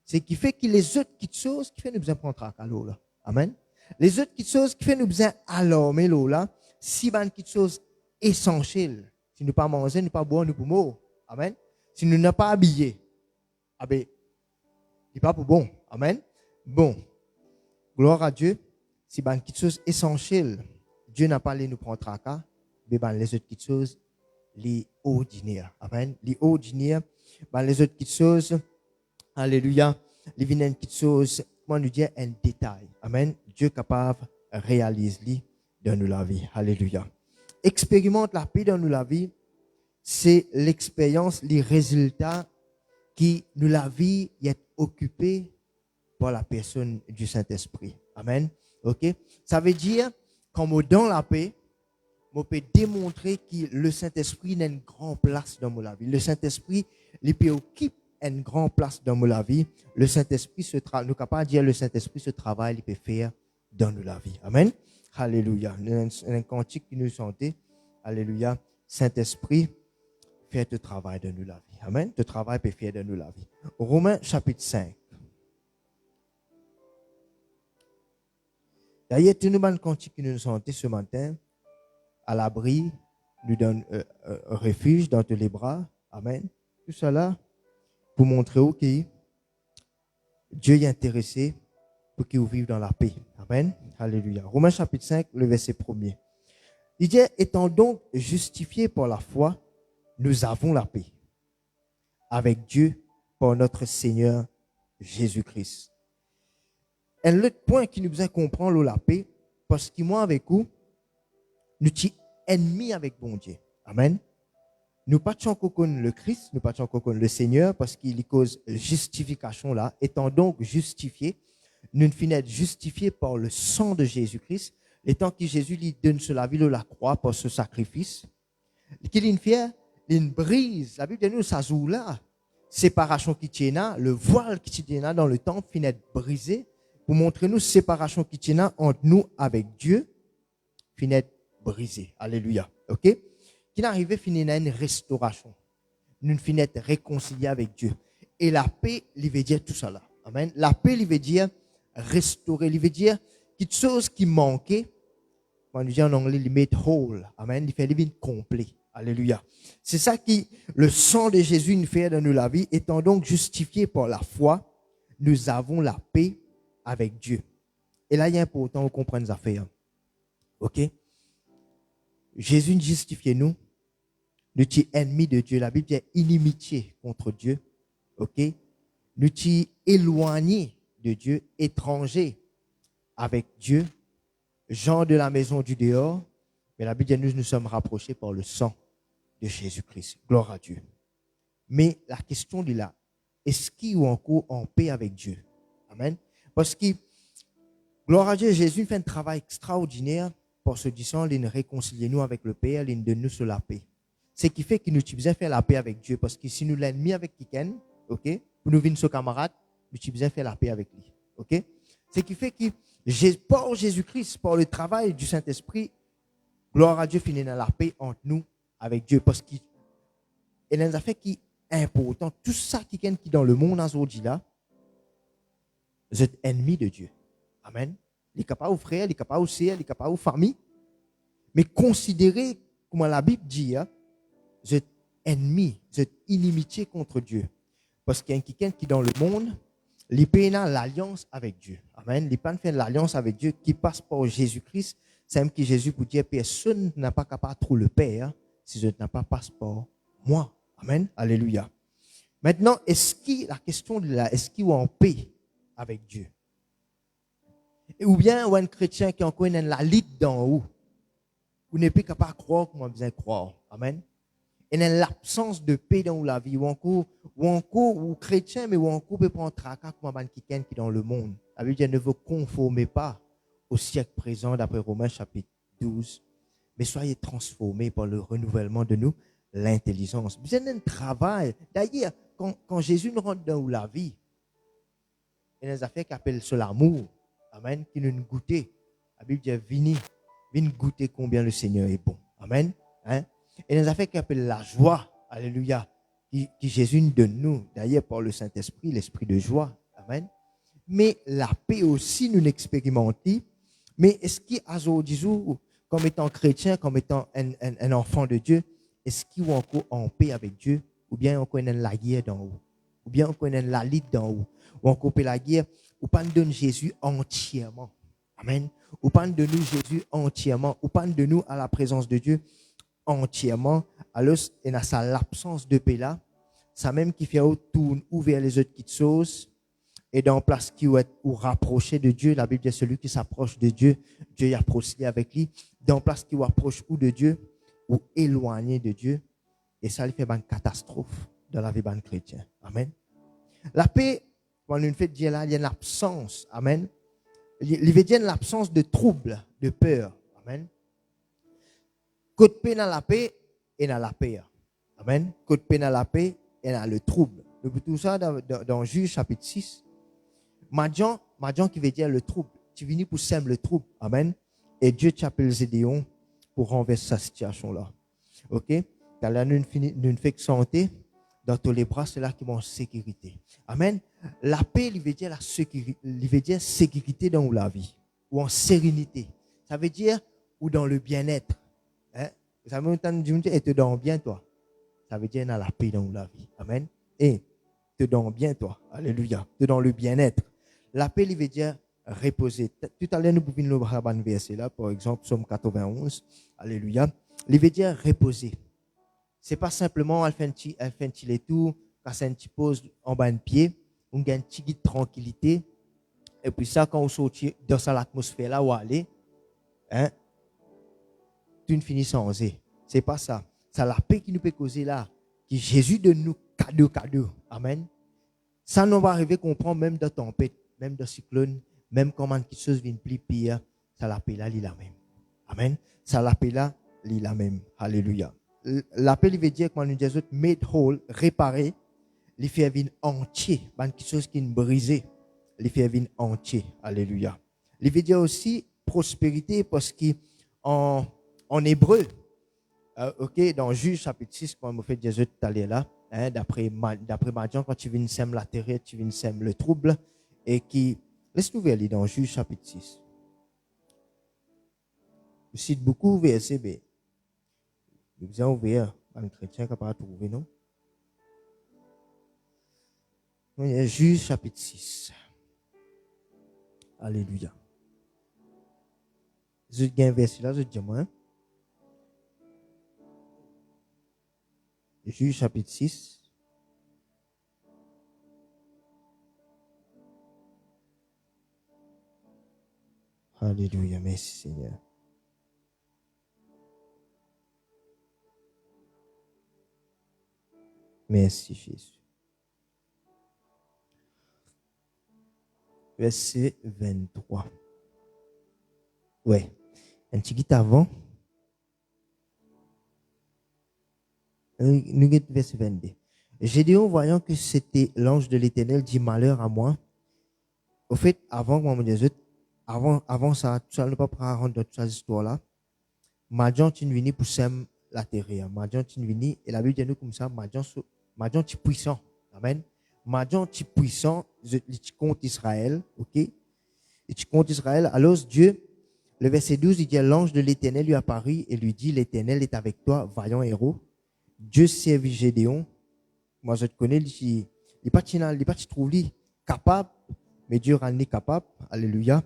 c'est qui fait que les autres petites choses qui fait nous besoin prendre tracas l'eau là. Amen. Les autres petites choses qui fait nous besoin alarmer l'eau là, si ben quelque chose essentiel, si nous pas manger, nous pas boire, nous pour mourir. Amen. Si nous n'avons pas habillé, ah ben, il pas pour bon. Amen. Bon. Gloire à Dieu. Si ben quelque chose essentiel, Dieu n'a pas allé nous prendre tracas, mais ben les autres petites choses, les ordinaires. Amen. Les ordinaires, ben les autres petites choses, alléluia, les viennent petites choses, comment nous dire un détail. Amen. Dieu est capable de réaliser dans nous la vie. Alléluia. Expérimente la paix dans nous la vie, c'est l'expérience, les résultats qui nous la vie est occupée par la personne du Saint-Esprit. Amen. OK? Ça veut dire, quand on donne la paix, on peut démontrer que le Saint-Esprit a une grande place dans la vie. Le Saint-Esprit, il peut occuper une grande place dans la vie. Le Saint-Esprit nous capable de dire le Saint-Esprit ce travail, il peut faire dans la vie. Amen. Alléluia. Un cantique qui nous chantait. Alléluia. Saint-Esprit, faire te travail de nous la vie. Amen. Te travail peut faire de nous la vie. Romains chapitre 5. D'ailleurs, tout le monde qui nous sentait ce matin, à l'abri, nous donne un refuge dans tous les bras. Amen. Tout cela pour montrer que Dieu est intéressé pour qu'ils vivent dans la paix. Amen. Alléluia. Romains chapitre 5, le verset 1er. Il dit, étant donc justifiés par la foi, nous avons la paix avec Dieu par notre Seigneur Jésus-Christ. Et l'autre point qui nous besoin comprendre la paix, parce que moi avec vous, nous sommes ennemis avec bon Dieu. Amen. Nous pas encore connaître le Christ, nous pas encore connaître le Seigneur, parce qu'il cause justification là. Étant donc justifiés, nous finissons justifiés par le sang de Jésus-Christ, étant que Jésus lui donne sur la vie de la croix pour ce sacrifice. Qu'il fait, il brise. La Bible dit nous, ça joue là. Séparation qui tient là, le voile qui tient là dans le temple finit brisé pour montrer nous séparation qui tient là entre nous avec Dieu finit brisé. Alléluia. OK? Qui n'arrive finit à une restauration. Nous finissons réconciliés avec Dieu. Et la paix, il veut dire tout ça là. Amen. La paix, il veut dire restaurer, il veut dire quelque chose qui manquait. Quand on dit en anglais, il met whole. Amen. Il fait le complet. Alléluia. C'est ça qui, le sang de Jésus nous fait dans nous la vie. Étant donc justifiés par la foi, nous avons la paix avec Dieu. Et là, il est important de comprendre les affaires. OK? Jésus nous justifie nous. Nous sommes ennemis de Dieu. La Bible dit inimitié contre Dieu. OK? Nous sommes éloignés de Dieu, étrangers avec Dieu, gens de la maison du dehors. Mais la Bible dit nous sommes rapprochés par le sang de Jésus-Christ. Gloire à Dieu. Mais la question est là. Est-ce qu'il est encore en paix avec Dieu? Amen. Parce que, gloire à Dieu, Jésus fait un travail extraordinaire pour se disant, il nous réconcilie nous avec le Père, il nous donne nous sur la paix. Ce qui fait que nous avons besoin de faire la paix avec Dieu. Parce que si nous l'ennemis avec quelqu'un, ok, pour nous venir sur camarade, nous avons besoin de faire la paix avec lui. Ok? Ce qui fait que, par Jésus-Christ, par le travail du Saint-Esprit, gloire à Dieu, finit dans la paix entre nous avec Dieu. Parce qu'il y a des affaires qui sont importantes. Tout ça qui est dans le monde aujourd'hui là, vous êtes ennemis de Dieu. Amen. Il est capable aux frères, il est capable aux sœurs, il est capable aux familles. Mais considérez, comme la Bible dit, vous êtes ennemis, vous êtes inimitié contre Dieu. Parce qu'il y a quelqu'un qui dans le monde, il peut avoir l'alliance avec Dieu. Amen. Il peut faire l'alliance avec Dieu qui passe par Jésus-Christ. C'est même que Jésus pour dire, personne n'a pas capable de trouver le Père si je n'ai pas passe par moi. Amen. Alléluia. Maintenant, la question de là, est-ce qu'il est en paix avec Dieu? Ou bien, ou un chrétien qui a encore la lite d'en haut. Vous n'êtes pas capable de croire comme on besoin de croire. Amen. Et dans l'absence de paix dans la vie, ou chrétien, mais ou encore peut prendre tracas comme un quelqu'un qui est dans le monde. La Bible dit, ne vous conformez pas au siècle présent, d'après Romains chapitre 12, mais soyez transformés par le renouvellement de nous, l'intelligence. Vous avez un travail. D'ailleurs, quand Jésus nous rentre dans la vie, il y a des affaires qui appellent sur l'amour. Amen. Qui nous goûter. La Bible dit, venez goûter combien le Seigneur est bon. Amen. Hein? Et il y a des affaires qui appellent la joie. Alléluia. Qui Jésus nous donne nous. D'ailleurs, par le Saint-Esprit, l'esprit de joie. Amen. Mais la paix aussi, nous l'expérimentons. Mais est-ce qu'aujourd'hui, comme étant chrétien, comme étant un enfant de Dieu, est-ce qu'il est encore en paix avec Dieu? Ou bien on connaît la guerre d'en haut? Ou bien on connaît la lutte d'en haut? Ou on coupe la guerre? Ou pas de nous Jésus entièrement? Amen. Ou pas de nous Jésus entièrement? Ou pas de nous à la présence de Dieu entièrement? Alors, il y a ça l'absence de paix là. Ça même qui fait tourne ouvert les autres petites choses. Et dans place qui est ou rapproché de Dieu, la Bible dit celui qui s'approche de Dieu, Dieu y approche avec lui. Dans place qui ou approche ou de Dieu ou éloigné de Dieu. Et ça lui fait une catastrophe dans la vie d'un chrétien. Amen. La paix, quand on fait dire là, il y a une absence. Amen. Il veut dire l'absence de trouble, de peur. Amen. Côté paix dans la paix et dans la paix. Amen. Côté paix dans la paix et dans le trouble. Nous tout ça dans Juge chapitre 6. Madian qui veut dire le trouble. Tu es venu pour semer le trouble. Amen. Et Dieu t'appelle Zédéon pour renverser sa situation là. OK? Car là, nous ne fait que santé. Dans tous les bras, c'est là qui en sécurité. Amen. La paix, il veut dire la sécurité, il veut dire sécurité dans la vie. Ou en sérénité. Ça veut dire, ou dans le bien-être. Hein? Ça veut dire, et te donne bien, toi. Ça veut dire, dans la paix dans la vie. Amen. Et te donne bien, toi. Alléluia. Te donne le bien-être. La paix, il veut dire reposer. Tout à l'heure, nous pouvons nous voir un verset là, par exemple, Psaume 91. Alléluia. Il veut dire reposer. C'est pas simplement, elle fait un petit tout, quand un petit pose en bas de pied, on gagne un petit guide de tranquillité. Et puis ça, quand on sort dans cette atmosphère là où aller, hein, tu ne finis sans oser. C'est pas ça. C'est la paix qui nous peut causer là, qui Jésus donne nous cadeau. Amen. Ça, nous va arriver qu'on prend même dans tempête, même dans cyclone, même quand quelque chose vient plus pire, ça la paix là, il la même. Amen. Ça la paix là, il la même. Alléluia. L'appel, il veut dire, quand nous disons made whole, réparé, il fait venir entier, quelque chose qui est brisé, il fait venir entier. Alléluia. Il veut dire aussi prospérité, parce qu'en hébreu, ok, dans Juge chapitre 6, quand on fait Jésus tout à l'heure là, hein, d'après Madian, quand tu viens sème la terre, tu viens sème le trouble, et qui, laisse-nous voir dans Juge chapitre 6. Je cite beaucoup versets, mais nous avons ouvert un chrétien capable de trouver, non? Juge chapitre 6. Alléluia. Je dis un verset là, je dis moi. Juge chapitre 6. Alléluia, merci Seigneur. Merci Jésus. Verset 23. Ouais. Un petit guide avant. Nous guide verset 22. Gédéon, voyant que c'était l'ange de l'Éternel, dit malheur à moi. Au fait, avant ça, tout ça, ne pas prendre dans toute cette histoire-là. Madian est venu pour s'aimer la terre. Madian est venu, et la Bible dit nous comme ça, Madian est puissant. Amen. Madian est puissant, il compte Israël, ok? Il compte Israël. Alors Dieu, le verset 12, il dit, l'ange de l'Éternel lui apparut et lui dit, l'Éternel est avec toi, vaillant héros. Dieu servit Gédéon. Moi, je te connais, il n'est pas capable, mais Dieu rend capable, alléluia,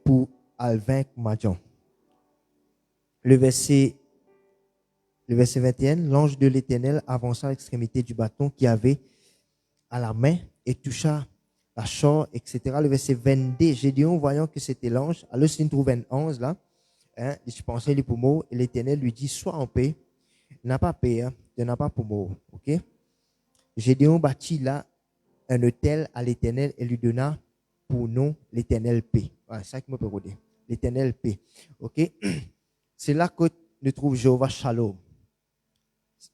pour vaincre Madian. Le verset 21, l'ange de l'Éternel avança à l'extrémité du bâton qu'il avait à la main et toucha la char, etc. Le verset 22, Gédéon, voyant que c'était l'ange, alors s'il trouve un 11 là, hein, je pensais les poumons, et l'Éternel lui dit, sois en paix, n'a pas paix, hein, tu n'as pas poumons, ok? Gédéon bâtit là un autel à l'Éternel et lui donna pour nom l'Éternel paix. Voilà, c'est ça qui me peut dire. L'Éternel paix, ok? C'est là que nous trouvons Jéhovah Shalom.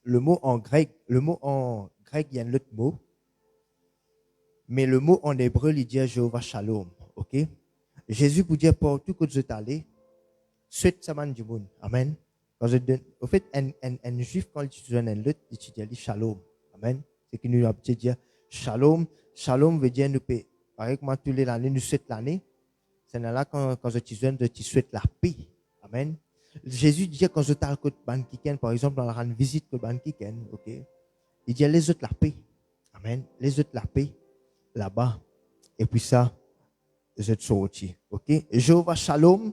Le mot en grec, il y a un autre mot. Mais le mot en hébreu, il dit Jéhovah Shalom. Ok? Jésus vous dit partout que vous êtes allé, souhaite ça man du monde. Amen. Au fait, un juif, quand il donne un autre, il dit Shalom. Amen. C'est que nous avons dit Shalom. Shalom veut dire nous paix. Par exemple, tous les années, nous souhaitons l'année. C'est là quand je te souhaite la paix. Amen. Jésus dit quand je t'ai côté banquiken, par exemple, dans la rendre visite que banquiken, ok? Il dit les autres la paix. Amen. Les autres la paix. Là-bas. Et puis ça, je te sorti. Ok? Jéhovah Shalom,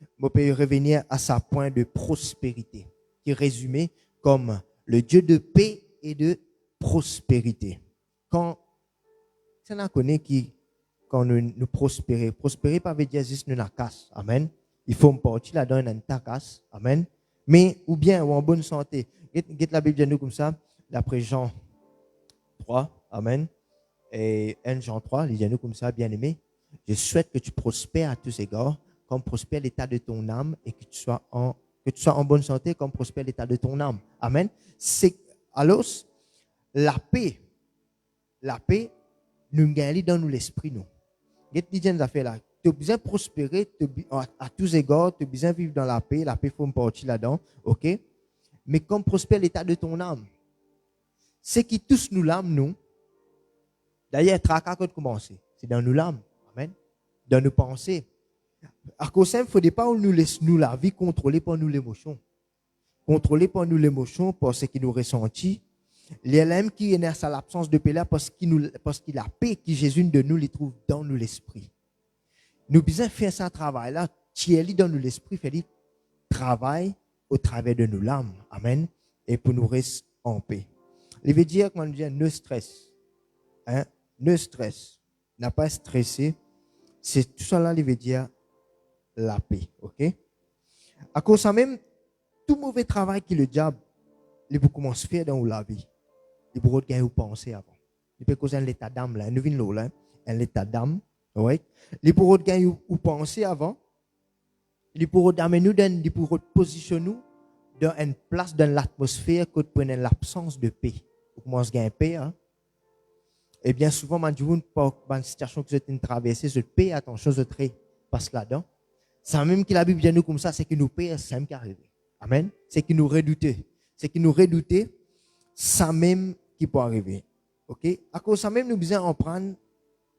je peux revenir à sa point de prospérité, qui est résumé comme le Dieu de paix et de prospérité. Quand on connaît quand nous prospérer pas veut dire juste nous la casse. Amen. Il faut me partir là-dedans dans une casse. Amen. Mais, ou bien, ou en bonne santé. Get la Bible de nous comme ça, d'après Jean 3. Amen. Et 1 Jean 3, il dit à nous comme ça, bien-aimé, je souhaite que tu prospères à tous égards, comme prospère l'état de ton âme, et que tu sois en bonne santé, comme prospère l'état de ton âme. Amen. Alors, la paix, nous gagnons dans nous l'esprit, nous. Tu as besoin de prospérer à tous égards, tu as besoin de vivre dans la paix faut me partir là-dedans, ok? mais comme prospère l'état de ton âme. Ce qui touche nous l'âme, nous, d'ailleurs, tracas quand commencer, c'est dans nous l'âme, amen, dans nos pensées. À cause de ça, il ne faudrait pas nous laisser nous la vie contrôlée par nous l'émotion. Contrôlée par nous l'émotion, par ce qui nous ressentit. L'élève qui est à l'absence de paix là, parce qu'il a paix qui Jésus de nous, les trouve dans nous l'esprit. Nous besoin faire ça travail là, qui est dans nous l'esprit, fait travail au travers de nous l'âme. Amen. Et pour nous rester en paix. Il veut dire, quand on dit ne stress, hein, ne stress, n'a pas stressé, c'est tout ça là, il veut dire la paix, ok? À cause de ça même, tout mauvais travail que le diable, il peut commencer à faire dans la vie, il peut regarder ou penser avant. Il peut causer un état d'âme là, nous venons là, un état d'âme, ouais. Il peut regarder ou penser avant, il peut amener nous dans, il peut positionner nous dans une place dans l'atmosphère que prenait l'absence de paix. Vous commencez à gagner paix, hein? Et bien souvent, quand vous dans une situation que vous êtes traversée, je paie attention, je passe là-dedans. C'est même que la Bible dit nous comme ça, c'est que nous paix, c'est même qui arrive. Amen. C'est que nous redouter. C'est que nous redouter, ça même qui peut arriver. OK? À cause de ça même, nous besoin en prendre,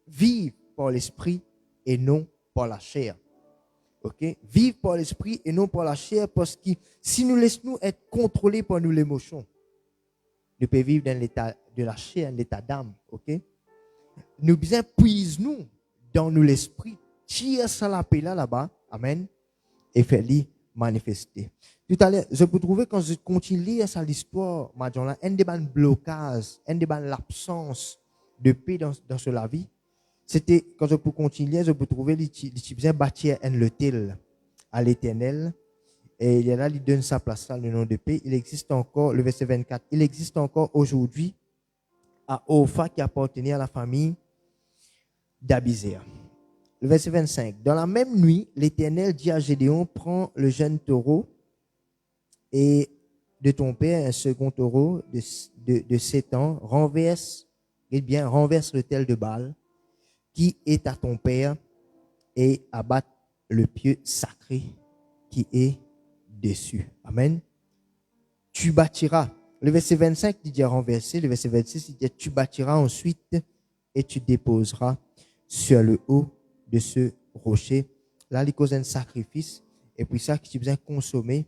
vivre par l'esprit et non par la chair. OK? Vivre par l'esprit et non par la chair, parce que si nous laissons être contrôlés par nous l'émotion, nous pouvons vivre dans l'état de la chair, l'état d'âme. OK? Nous besoin puise nous dans nous l'esprit, tire ça la paix là-bas. Amen. Et faire-lui manifester. Tout à l'heure, je peux trouver quand je continue à lire ça l'histoire, un des blocages, un des l'absence de paix dans la vie. C'était, quand je peux continuer, je peux trouver les besoin bâtir un hôtel à l'Éternel. Et il y a là, il donne sa place là, le nom de paix. Il existe encore, le verset 24, il existe encore aujourd'hui à Opha qui appartenait à la famille d'Abizéa. Le verset 25. Dans la même nuit, l'Éternel dit à Gédéon, prends le jeune taureau et de ton père un second taureau de 7 ans, renverse l'autel de Baal qui est à ton père et abatte le pieu sacré qui est dessus. Amen. Tu bâtiras. Le verset 25 dit renverser. Le verset 26 dit tu bâtiras ensuite et tu déposeras sur le haut de ce rocher. Là, il cause un sacrifice. Et puis ça, que tu besoin consommer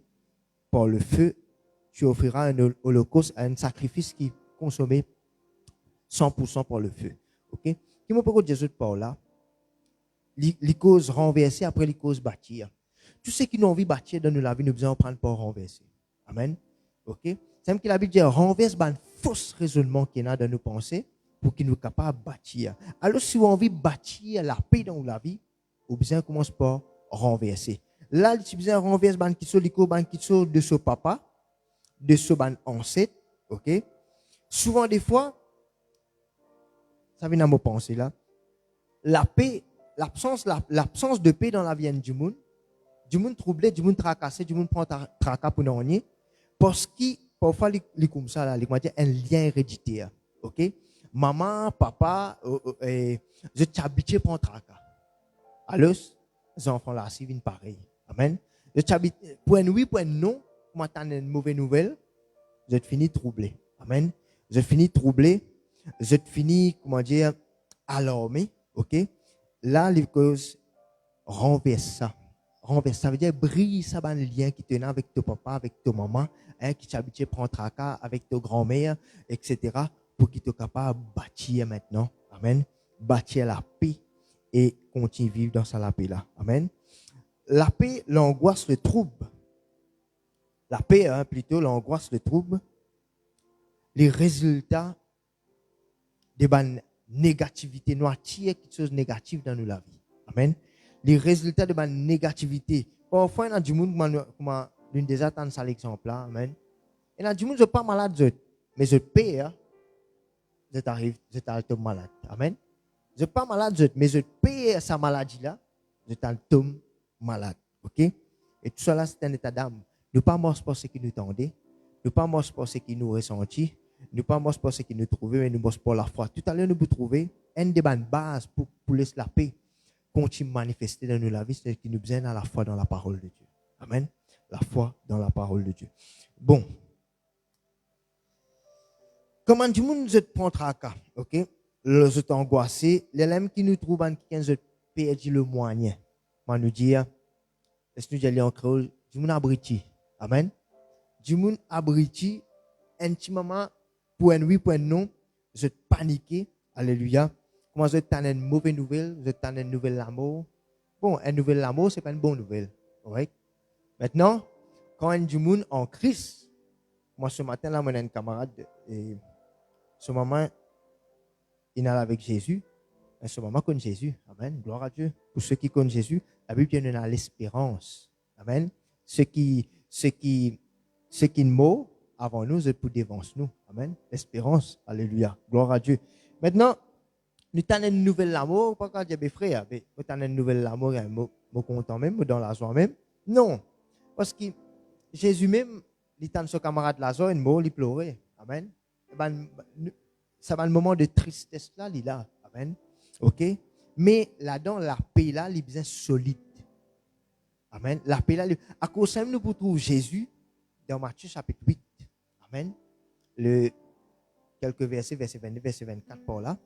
par le feu, tu offriras un holocauste, un sacrifice qui est consommé 100% par le feu. OK? Qui me peut Jésus par là? Les causes renverser, après les causes bâtir. Tout ce qui nous envie de bâtir dans la vie, nous besoin prendre pour renverser. Amen. OK? C'est même que la Bible dit renverse un faux raisonnement qui est dans nos pensées pour qu'il nous soit capable de bâtir. Alors, si vous avez envie de bâtir la paix dans la vie, vous besoin commencer par renverser. Là, si vous besoin renverser ban kitso de ce papa, de ce ban ancêtre, OK? Souvent des fois, ça vient à me penser là. La paix, l'absence de paix dans la vie du monde troublé, du monde tracassé, du monde prend tracas pour nous nier, parce que parfois les comme ça là, les comment dire un lien héréditaire, OK? Maman, papa, je t'habitué pour un tracas. Alors, les enfants là, c'est viennent pareil. Amen. Je t'habitué pour un oui, pour un non, pour m'attendre une mauvaise nouvelle, je te finis troublé. Amen. Je finis troublé, je te finis comment dire alarmé, OK? Là, les causes renversent ça. Renverse, ça veut dire brille ça un lien qui tenait avec ton papa, avec ton maman, hein, qui t'habituait à prendre tracas avec ton grand-mère, etc., pour qu'il soit capable de bâtir maintenant. Amen. Bâtir la paix et continuer à vivre dans sa la paix là. Amen. La paix, l'angoisse, le trouble. La paix, hein, plutôt, l'angoisse, le trouble. Les résultats de la négativité, nous attirons quelque chose de négatif dans la vie. Amen. Les résultats de ma négativité. Parfois, il y a du monde, comme l'une des attentes, c'est l'exemple là. Amen. Il y a du monde, je ne suis pas malade, mais je paie, je tombe malade. Amen. Je ne suis pas malade, mais je paie sa maladie là, je tombe malade. OK? Et tout cela, c'est un état d'âme. Nous ne pas morts pour ce qui nous tendait, nous pas morts pour ce qui nous ressentit, nous pas morts pour ce qui nous trouvait, mais nous morts pour la foi. Tout à l'heure, nous pouvons trouver une des bases pour laisser la paix continue manifester dans nous la vie, c'est qui nous besoin à la foi dans la parole de Dieu. Amen. La foi dans la parole de Dieu. Bon, Comment du monde je prend tracas, ok? Les autres angoissés, les mêmes qui nous trouvent en 15 perdu le moyen. Moi nous dire, est-ce que nous allons en créole, du monde abriti. Amen. Du monde abriti, intimement, pour un oui, pour un non, je paniqué. Alléluia. Comment je t'en une mauvaise nouvelle, je t'en une nouvelle amour. Bon, une nouvelle amour, c'est pas une bonne nouvelle. Correct? Maintenant, quand un du monde en Christ, moi ce matin là, mon un camarade, et ce moment, il est avec Jésus. En ce moment, connaît Jésus. Amen. Gloire à Dieu. Pour ceux qui connaissent Jésus, la Bible nous a l'espérance. Amen. Ceux qui mourent avant nous, c'est pour devance nous. Amen. L'espérance. Alléluia. Gloire à Dieu. Maintenant, nous avons une nouvelle amour. Pas quand Dieu frère, nous avons une nouvelle amour, nous content même, dans la joie même. Non. Parce que Jésus même, il a son camarade Lazare, il mort, il pleurait. Amen. Ça va un moment de tristesse là, il a. Amen. OK? Mais là-dedans, la paix là, il est bien solide. Amen. La paix là, à cause de nous trouver Jésus dans Matthieu chapitre 8. Amen. Quelques versets, verset 22, verset 24 par là.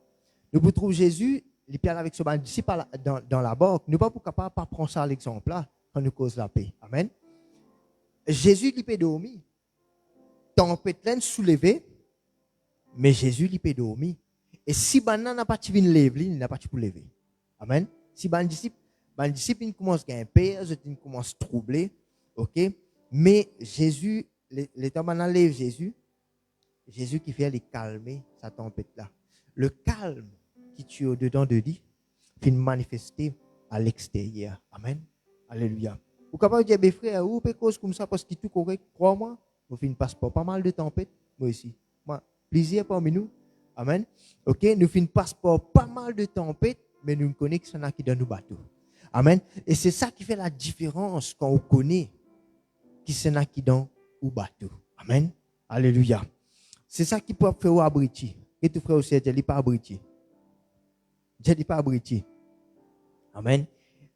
Nous trouvons Jésus, il parle avec ce disciple dans la barque. Nous ne sommes pas capables de prendre ça à l'exemple là, quand nous cause la paix. Amen. Jésus, il peut dormir. Tempête pleine soulevée, mais Jésus, il peut dormir. Et si Banan n'a pas pu lever, il n'a pas pu lever. Amen. Si Ban disciple commence à gagner, il commence à troubler. OK? Mais Jésus, l'état Banan lève Jésus qui fait les calmer sa tempête là. Le calme qui tue au-dedans de lui, fait manifester à l'extérieur. Amen. Alléluia. Vous capable de dire, frère, ou peut cause comme ça parce qu'il est tout correct, crois-moi, vous faites pas mal de tempêtes, moi aussi. Moi, plaisir parmi nous. Amen. OK, nous faisons passeport pas mal de tempêtes, mais nous connaissons qui dans nos bateaux. Amen. Et c'est ça qui fait la différence quand on connaît qui c'est qui dans nos bateaux. Amen. Alléluia. C'est ça qui peut faire abriter. Et tout frère aussi, je ne dis pas abriter. Je ne dis pas abriter. Amen.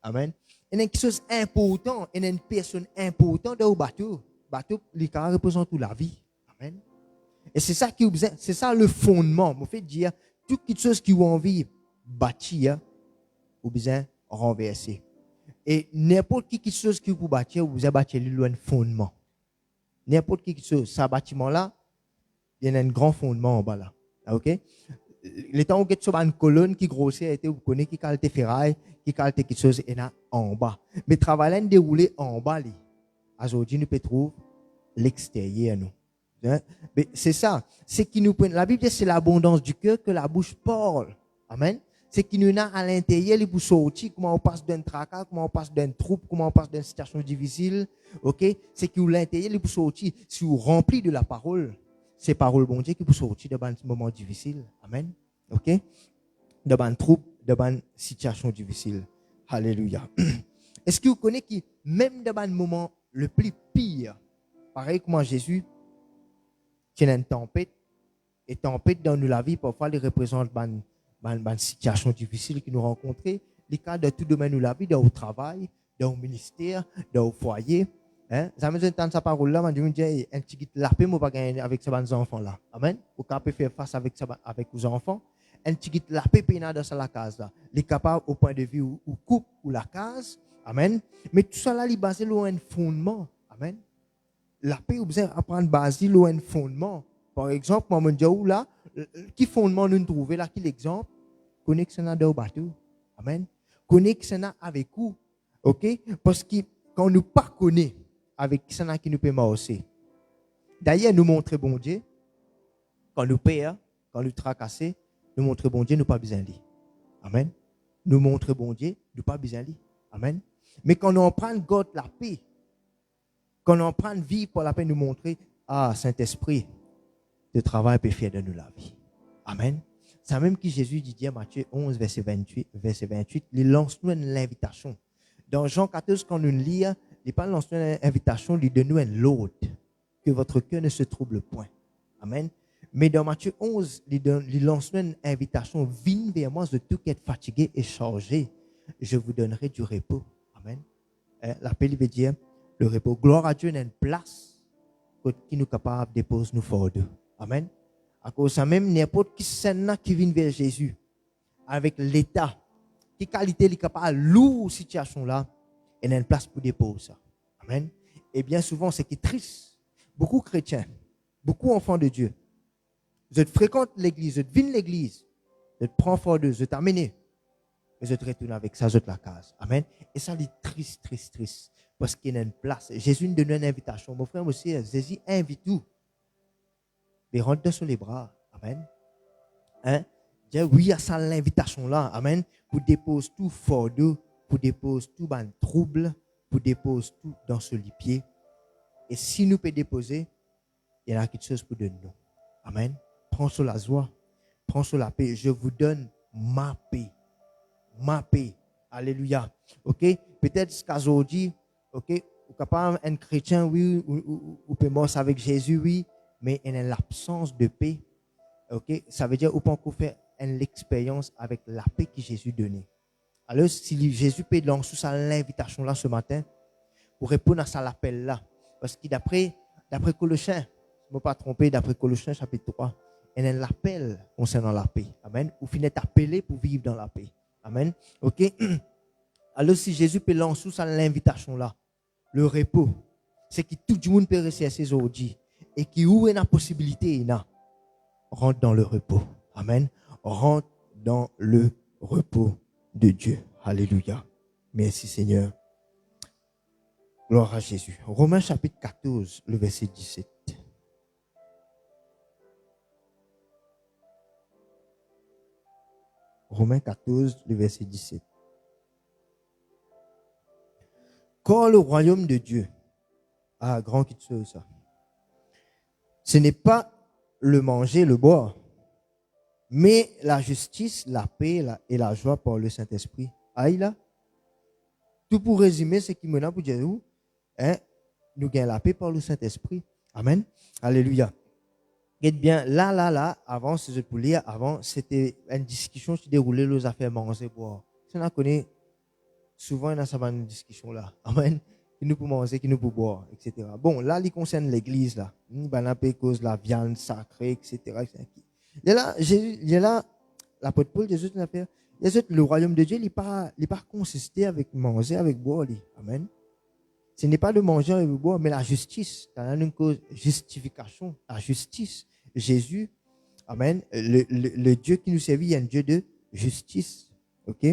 Amen. Il y a quelque chose d'important, il y a une personne importante dans le bateau. Le bateau, il représente toute la vie. Amen. Et c'est ça c'est ça le fondement. Vous fait dire, toute chose qui vous envie bâtir, vous besoin renverser. Et n'importe qui chose qui vous bâtir, vous avez bâti un fondement. N'importe qui chose, ce bâtiment-là, il y a un grand fondement en bas là. OK? Le temps où vous êtes sur une colonne qui grossit, vous connaissez qui qualité ferraille, qui qualité quelque chose est là en bas. Mais travailler déroulé en bas, aujourd'hui, nous pouvons trouver l'extérieur nous. Mais c'est ça. C'est qui nous prend. La Bible, c'est l'abondance du cœur que la bouche parle. Amen. C'est qui nous a à l'intérieur, les pour sortir, comment on passe d'un tracas, comment on passe d'un trouble, comment on passe d'une situation difficile. OK? C'est qui nous l'intérieur, les pour sortir. Si vous remplis de la parole, c'est parole bon Dieu qui vous sortir de un moment difficile. Amen. OK? De un trouble, de une situation difficile. Alléluia. Est-ce que vous connaissez que même dans un moment le plus pire, pareil comme Jésus, qu'il y a une tempête, et tempête dans la vie, parfois, les représente une situation difficile que nous rencontrons, les cas de tout domaine de la vie, dans le travail, dans le ministère, dans le foyer. Hein? Ça me dit entendre sa parole là, je me dis, un petit guide la paix, moi, pas gagner avec ces enfants là. Amen. Vous pouvez faire face avec vos enfants. Un petit guide la paix, dans la case là. Les capables au point de vue ou coupe ou la case. Amen. Mais tout ça là, il est basé sur un fondement. Amen. La paix, vous besoin apprendre basé sur un fondement. Par exemple, moi, je dis là, qui fondement nous trouvons là, qui l'exemple? Connexion dans le bateau. Amen. Connexion avec vous. OK? Parce que quand nous ne pas connaissons avec ça qui nous peut marcher. D'ailleurs, nous montrer bon Dieu, quand nous payons, quand nous tracassons, nous montrer bon Dieu, nous pas besoin de lui. Amen. Nous montrer bon Dieu, nous pas besoin de lui. Amen. Mais quand on prend God la paix, quand on prend vie pour la paix, nous montrer, ah, Saint-Esprit, le travail peut faire de nous la vie. Amen. C'est même que Jésus dit à Matthieu 11, verset 28, il lance nous une invitation. Dans Jean 14, quand nous lisons, il pas lance nous une invitation, il donne nous un lot, que votre cœur ne se trouble point. Amen. Mais dans Matthieu 11, il lance nous une invitation, viens vers moi de tout qui est fatigué et chargé, je vous donnerai du repos. Amen. La paix, il veut dire le repos. Gloire à Dieu, il y a une place qui nous est capable de déposer nous fort d'eux. Amen. À cause de ça, même n'importe qui scène qui vient vers Jésus, avec l'état, qui qualité est capable de lourd situation là, il y a une place pour déposer ça. Amen. Et bien souvent, c'est qui est triste. Beaucoup de chrétiens, beaucoup d'enfants de Dieu, vous fréquentent l'église, vous venez l'église, vous prends fort de, vous t'amenez, mais vous retournez avec ça, vous la case. Amen. Et ça, c'est triste, triste, triste. Parce qu'il y a une place. Jésus nous donne une invitation. Mon frère aussi, Jésus invite tout. Mais rentre sur les bras. Amen. Hein? Dis oui à ça, l'invitation là. Amen. Pour déposer tout fort d'eux, pour déposer tout ban trouble, pour déposer tout dans ce lit pied. Et si nous pouvons déposer, il y a quelque chose pour donner nous. Amen. Prends sur la joie, prends sur la paix. Je vous donne ma paix. Ma paix. Alléluia. Ok? Peut-être ce qu'aujourd'hui, ok? Ou capable un chrétien, oui, ou peut mort avec Jésus, oui, mais il y a l'absence de paix. Ok? Ça veut dire ou pas qu'on fait l'expérience avec la paix que Jésus donnait. Alors, si Jésus peut lancer sous l'invitation là ce matin, pour répondre à ça l'appel là, parce que d'après Colossiens, je ne me pas tromper, d'après Colossiens chapitre 3, il y a l'appel concernant la paix. Amen. Vous finissez appelé pour vivre dans la paix. Amen. Ok? Alors, si Jésus peut lancer sous l'invitation là, le repos, c'est que tout le monde peut rester ses aujourd'hui et qui où est la possibilité, rentre dans le repos. Amen. Rentre dans le repos de Dieu. Alléluia. Merci Seigneur. Gloire à Jésus. Romains chapitre 14, le verset 17. Romains 14, le verset 17. Quand le royaume de Dieu, grand qui te ça, ce n'est pas le manger, le boire, mais la justice, la paix et la joie par le Saint-Esprit. Aïe là. Tout pour résumer, ce qui me donne pour dire où, nous gagnons la paix par le Saint-Esprit. Amen. Alléluia. Et bien, là, avant, si je peux lire, avant, c'était une discussion qui déroulait les affaires manger, boire. Si on connaît, souvent, il y a ça une discussion là. Amen. Qui nous pour manger, qui nous pour boire, etc. Bon, là, il concerne l'église là. Il y a cause la viande sacrée, etc. Il y a là, l'apôtre Paul, Jésus, le royaume de Dieu, il n'est pas consisté avec manger, avec boire. Amen. Ce n'est pas de manger avec boire, mais la justice. Dans une cause, justification, la justice. Jésus, amen. Le Dieu qui nous servit est un Dieu de justice. Ok?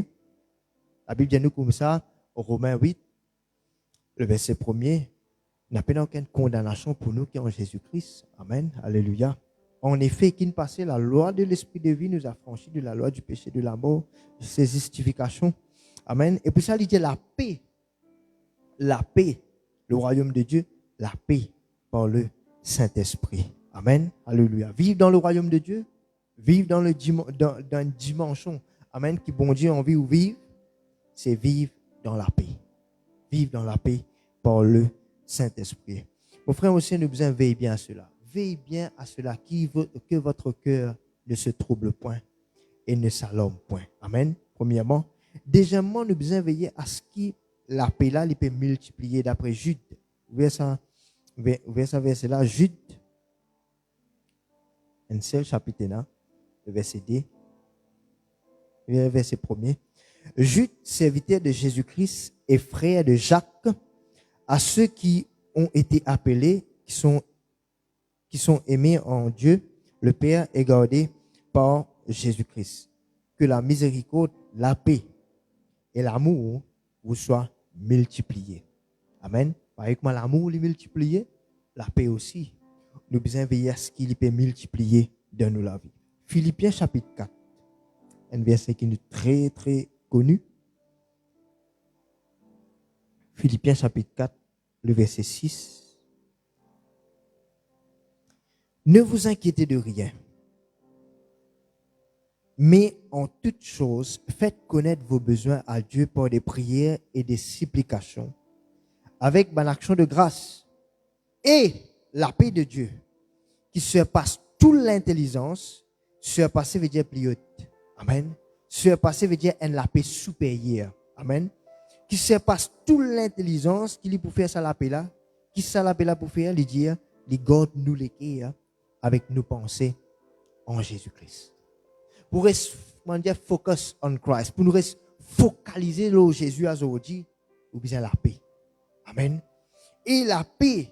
La Bible dit nous comme ça, au Romains 8, le verset 1er, n'a pas aucune condamnation pour nous qui en Jésus-Christ. Amen. Alléluia. En effet, qui ne passait la loi de l'esprit de vie nous a franchi de la loi du péché de la mort, de ses justifications. Amen. Et puis ça, il dit la paix, le royaume de Dieu, la paix par le Saint-Esprit. Amen. Alléluia. Vivre dans le royaume de Dieu, vivre dans une dimension, amen, qui bon Dieu a envie de vivre, c'est vivre dans la paix. Vivre dans la paix par le Saint-Esprit. Mon frère aussi, nous besoin veiller bien à cela. Veillez bien à cela, que votre cœur ne se trouble point et ne s'alarme point. Amen. Premièrement. Deuxièmement, nous besoin veiller à ce que la paix là, il peut multiplier d'après Jude. Vous voyez ça verset là, Jude, un seul chapitre là, le verset 2, le verset 1er. Jude, serviteur de Jésus-Christ et frère de Jacques, à ceux qui ont été appelés, qui sont aimés en Dieu, le Père, et gardés par Jésus-Christ. Que la miséricorde, la paix et l'amour vous soient multipliés. Amen. Avec moi, l'amour est multiplié, la paix aussi. Nous devons veiller à ce qu'il peut multiplier dans nos la vie. Philippiens chapitre 4, un verset qui est très, très connu. Philippiens chapitre 4, le verset 6. Ne vous inquiétez de rien, mais en toute chose, faites connaître vos besoins à Dieu par des prières et des supplications, avec une action de grâce. Et la paix de Dieu, qui surpasse toute l'intelligence, surpasser veut dire plus haute. Amen. Surpasser veut dire la paix supérieure. Amen. Qui surpasse toute l'intelligence, qui lui pour faire ça la paix là, qui ça la paix là pour faire, lui dire, les garde nous les cœurs avec nos pensées en Jésus-Christ. Pour rester, comment dire, focus on Christ. Pour nous rester focaliser sur Jésus aujourd'hui, ou bien la paix. Amen. Et la paix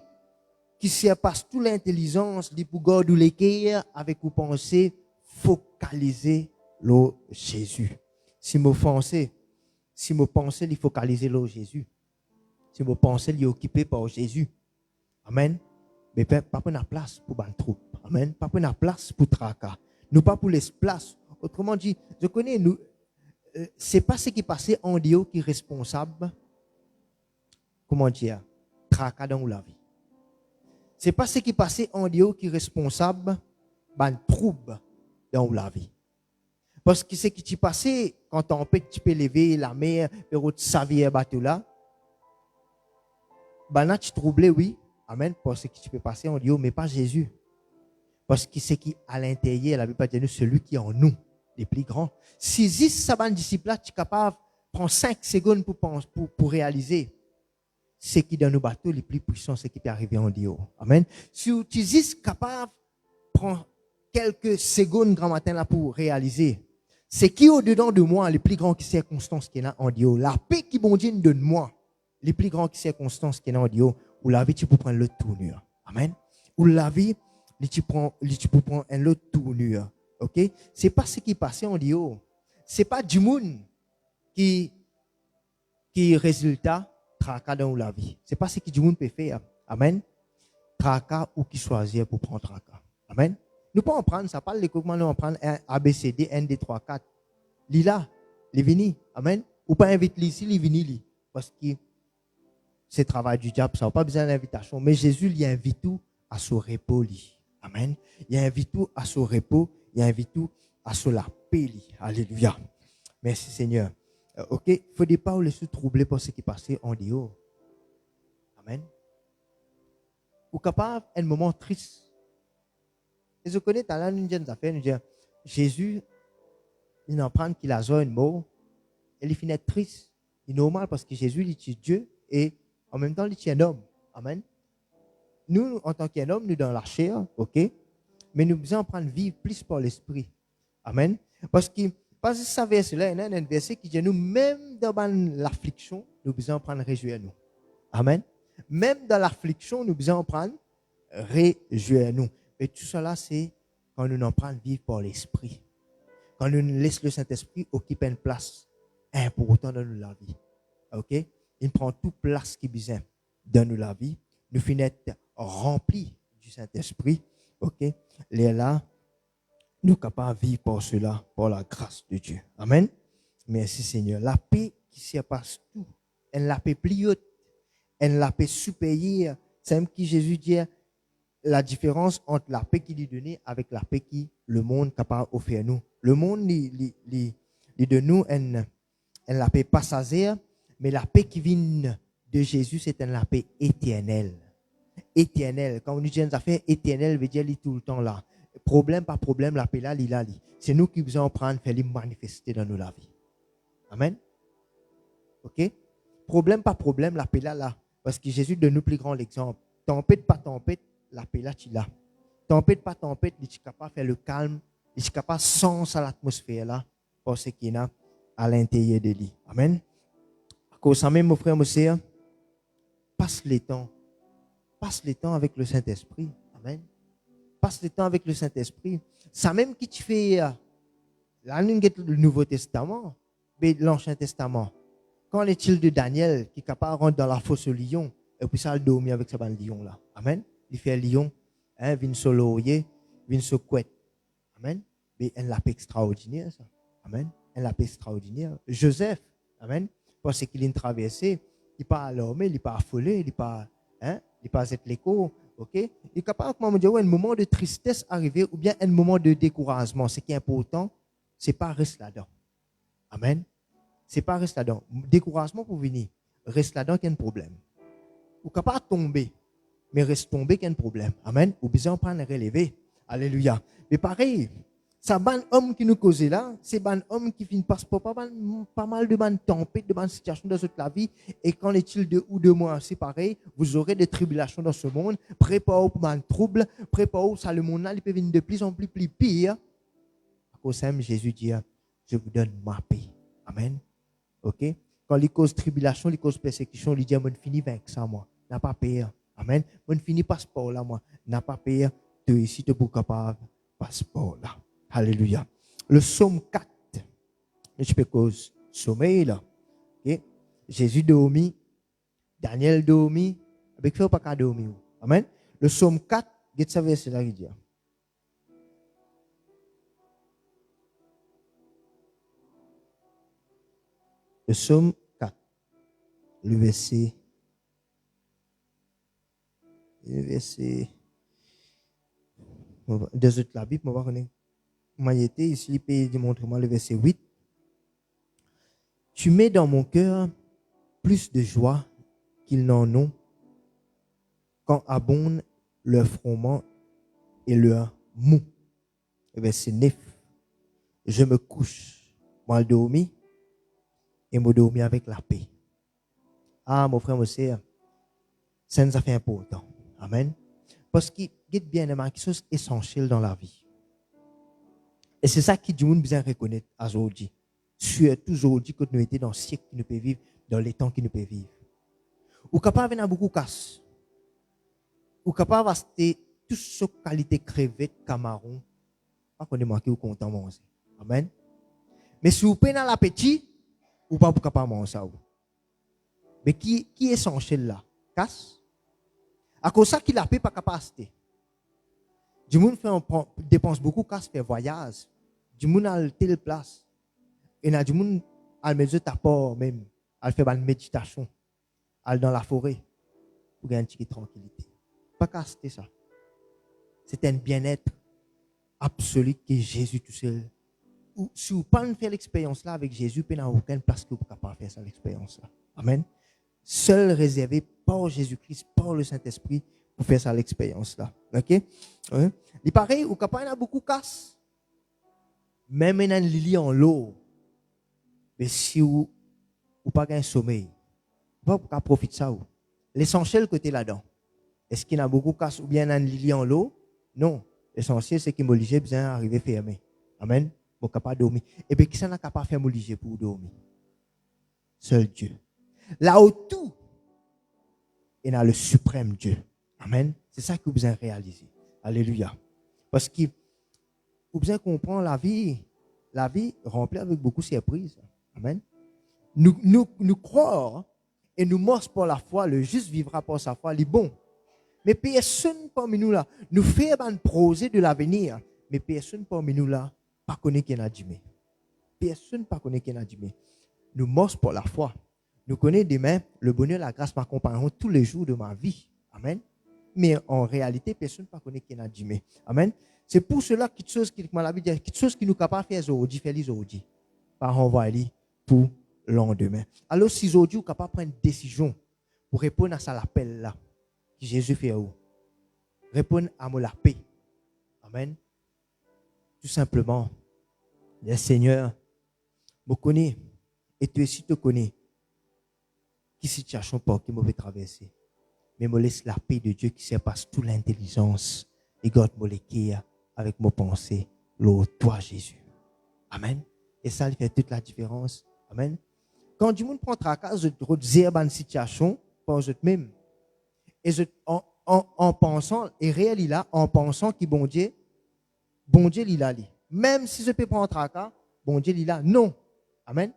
qui surpasse toute l'intelligence, dit pour garder l'équerre avec vous pensez, focaliser sur Jésus. Si vous pensez, il focaliser sur Jésus. Si vous pensez, il est occupé par Jésus. Amen. Mais pas prendre place pour ban troupe. Amen. Pas prendre place pour tracas. Nous pas pour laisser place. Autrement dit, je connais nous. C'est pas ce qui passait en Dieu qui est responsable. Comment dire? Tracas dans la vie. C'est pas ce qui passait en Dieu qui est responsable. Ban trouble dans la vie. Parce que ce qui t'est passé quand on peut lever la mer, pour savoir bateau là. Ben tu troublé, oui. Amen. Parce que tu peux passer en Dieu, mais pas Jésus. Parce que ce qui est à l'intérieur, la Bible dit celui qui est en nous, les plus grands. Si 10 sabans disciples, tu es capable de prendre 5 secondes pour réaliser ce qui est dans nos bateaux, les plus puissants, ce qui peut arriver en Dieu. Amen. Si tu es capable de prendre quelques secondes grand matin là pour réaliser ce qui est au-dedans de moi, les plus grandes circonstances qui est là en Dieu. La paix qui bon Dieu donne moi, les plus grandes circonstances qui est là en Dieu. Ou la vie, tu peux prendre l'autre tournure. Amen. Ou la vie, tu peux prendre un autre tournure. OK? C'est pas ce qui passe en Dieu. C'est pas du monde qui résultat tracas dans la vie. C'est pas ce que du monde peut faire. Amen. Tracas ou qui choisir pour prendre tracas. Amen. Nous pouvons prendre, ça parle de comment nous prendre un ABCD, 1, 2, 3, 4. Lila, les vini. Amen. Ou pas invite ici, les vini. Parce que c'est le travail du diable, ça n'a pas besoin d'invitation. Mais Jésus, il invite tout à son repos. Amen. Il invite tout à son repos. Il invite tout à son la paix. Alléluia. Merci Seigneur. OK. Il ne faut pas vous laisser troubler par ce qui passait en Dieu. Amen. Ou capable un moment triste. Et je connais dans une jeune affaire, nous dire Jésus, il en prend qu'il a un mot, et il finit triste. Il est normal parce que Jésus, il est Dieu et en même temps, il est un homme. Amen. Nous, en tant qu'un homme, nous dans la chair, ok, mais nous devons prendre vivre plus par l'esprit. Amen. Parce que ce verset-là, il y a un verset qui dit nous, même dans l'affliction, nous devons prendre réjouir nous. Amen. Même dans l'affliction, nous devons prendre réjouir nous. Et tout cela, c'est quand nous en prenons vivre par l'esprit. Quand nous laissons le Saint-Esprit occuper une place importante dans notre vie. Ok? Il prend toute place qui besoin dans notre vie. Nous finissons remplis du Saint-Esprit. Ok? Les là, nous sommes capables de vivre par cela, par la grâce de Dieu. Amen. Merci Seigneur. La paix qui surpasse tout. Elle la paix plus haute. Elle la paix supérieure. C'est même qui Jésus dit la différence entre la paix qu'il lui donnait avec la paix que le monde est capable d'offrir nous. Le monde, il de nous, la paix passagère, mais la paix qui vient de Jésus, c'est la paix éternelle. Éternelle. Quand on dit une affaire éternelle, veut dire tout le temps là. Problème par problème, la paix là, là. C'est nous qui devons prendre, faire les manifester dans nos vies. Amen. OK? Problème par problème, la paix là. Parce que Jésus donne nous plus grand l'exemple. Tempête par tempête, la paix là, tu l'as. Tempête par tempête, il est capable de faire le calme, il est capable de sentir l'atmosphère là, pour ce qu'il y a à l'intérieur de lui. Amen. À cause de ça même, mon frère, mon sœur, passe le temps avec le Saint-Esprit. Amen. Passe le temps avec le Saint-Esprit. Ça même qui tu fais, là, nous avons le Nouveau Testament, mais l'Ancien Testament. Quand est-il de Daniel, qui est capable de rentrer dans la fosse au lion, et puis ça, il dormir avec ce lion là. Amen. Il fait lion, vient se loyer, vient se couette. Amen. Mais elle l'a pas extraordinaire, ça. Amen. Elle l'a pas extraordinaire. Joseph, amen. Parce qu'il est traversé, il n'est pas alarmé, il n'est pas affolé, il n'est pas, il n'est pas cette l'écho. OK? Il est capable de me dire, un moment de tristesse arrivé ou bien un moment de découragement. Ce qui est important, c'est pas rester là-dedans. Amen. C'est pas rester là-dedans. Découragement pour venir. Reste là-dedans qu'il y a un problème. Ou capable de tomber. Mais reste tombé qu'il y a un problème. Amen. Ou besoin de prendre relever. Alléluia. Mais pareil, ça ban homme qui nous cause là, c'est ban homme qui finit par pas mal de ban tempêtes, de ban situations dans toute la vie. Et qu'en est-il de ou 2 mois, c'est pareil, vous aurez des tribulations dans ce monde. Préparez-vous pour ban trouble, préparez-vous, ça le monde là, il peut venir de plus en plus pire. À cause de ça, Jésus dit, je vous donne ma paix. Amen. Ok? Quand il cause tribulation, il cause persécution, il dit, je finis avec ça, moi. N'a pas peur. Amen. Je finis passeport là, moi. N'a pas peur. Tu es ici, tu es capable. Passeport là. Alléluia. Le psaume 4. Je peux cause sommeil là. Okay? Jésus dormi. Daniel dormi. Avec fait pas qu'à dormir. Amen. Le psaume 4, get ça verset là qui dit. Le psaume 4. Le verset. Deux autres la Bible, on va connaître. Maïté, ici, il peut démontrer moi le verset 8. Tu mets dans mon cœur plus de joie qu'ils n'en ont quand abondent leur froment et leur mou. Le verset 9. Je me couche, mal dormi, et me dormi avec la paix. Ah, mon frère, mon sœur, ça nous a fait important. Amen. Parce qu'il y a bien quelque chose d'essentiel dans la vie. Et c'est ça qui du monde besoin reconnaître aujourd'hui. Surtout aujourd'hui que nous étions dans le siècle qui nous peut vivre, dans les temps qui nous peut vivre. Ou capable d'avoir beaucoup de casse. Ou capable d'acheter toutes ces qualités crevettes, camarons. Pas qu'on est manqué ou content de manger. Amen. Mais si vous prenez l'appétit, ou pas capable de manger ça. Mais qui est essentiel là? Casse. À cause de ça qu'il a pas capacité. Du monde dépense beaucoup casse faire voyage. Du monde a telle place. Et là du monde a mesure ta port même, a fait une méditation, a dans la forêt pour gagner une petite tranquillité. Pas casser ça. C'est un bien-être absolu que Jésus tout seul. Ou si vous ne pouvez pas faire l'expérience là avec Jésus, vous n'avez aucune place que vous ne pouvez pas faire cette expérience là. Amen. Seul réservé par Jésus-Christ, par le Saint-Esprit, pour faire ça l'expérience là. OK? Il paraît, ou capable a beaucoup de casse. Même un lili en l'eau. Mais si vous pas un sommeil, vous pas profiter de ça. L'essentiel côté là-dedans. Est-ce qu'il y a beaucoup de casse ou bien un lili en l'eau? Non. L'essentiel, c'est qu'il m'oblige bien à arriver fermé. Amen. Vous n'êtes pas dormir. Et bien, qui s'en a capable de faire m'obliger pour dormir? Seul Dieu. Là où tout est dans le suprême Dieu. Amen. C'est ça que vous besoin réaliser. Alléluia. Parce que vous besoin comprendre la vie remplie avec beaucoup de surprises. Amen. Nous croire et nous morts pour la foi, le juste vivra par sa foi, il est bon. Mais personne parmi nous là, nous fait un projet de l'avenir, mais personne parmi nous là, pas connaît qui en a dit. Personne pas connaît qui en a dit. Nous morts pour la foi. Nous connaissons demain, le bonheur, la grâce m'accompagneront tous les jours de ma vie. Amen. Mais en réalité, personne ne connaît qui en a dit. Amen. C'est pour cela quelque chose qui nous capable de faire aujourd'hui, faire aujourd'hui. Par envoyer pour le lendemain. Alors, si aujourd'hui, vous êtes capable de prendre une décision pour répondre à ça l'appel là, que Jésus fait à vous. Répondre à la paix. Amen. Tout simplement, le Seigneur me connaît et toi aussi te connais. Qui situation pas qui m'avait traversé. Mais me laisse la paix de Dieu qui surpasse toute l'intelligence et garde mon cœur avec mes pensées, toi Jésus. Amen. Et ça fait toute la différence. Amen. Quand du monde prend tracas, je redire une situation par eux-mêmes. Et en pensant, et réel il a, en pensant que bon Dieu il a. Même si je peux prendre tracas, bon Dieu il a. Non. Amen.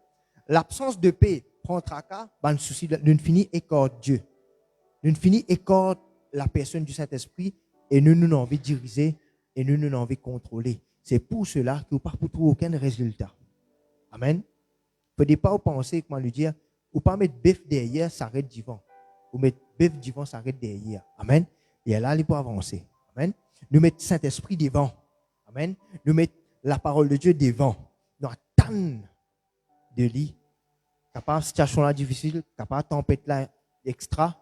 L'absence de paix prend tracas, ben souci d'une finie écarte Dieu. D'une finie écarte la personne du Saint-Esprit et nous avons envie de diriger et nous avons envie de contrôler. C'est pour cela que vous ne pouvez trouver aucun résultat. Amen. Vous ne pouvez pas penser, comment lui dire, ou pas mettre bœuf derrière, ça arrête devant. Ou mettre bœuf devant, ça arrête derrière. Amen. Et là, il peut avancer. Amen. Nous mettons Saint-Esprit devant. Amen. Nous mettons la parole de Dieu devant. Nous attendons de lui. Capable situation là difficile, capable tempête là extra,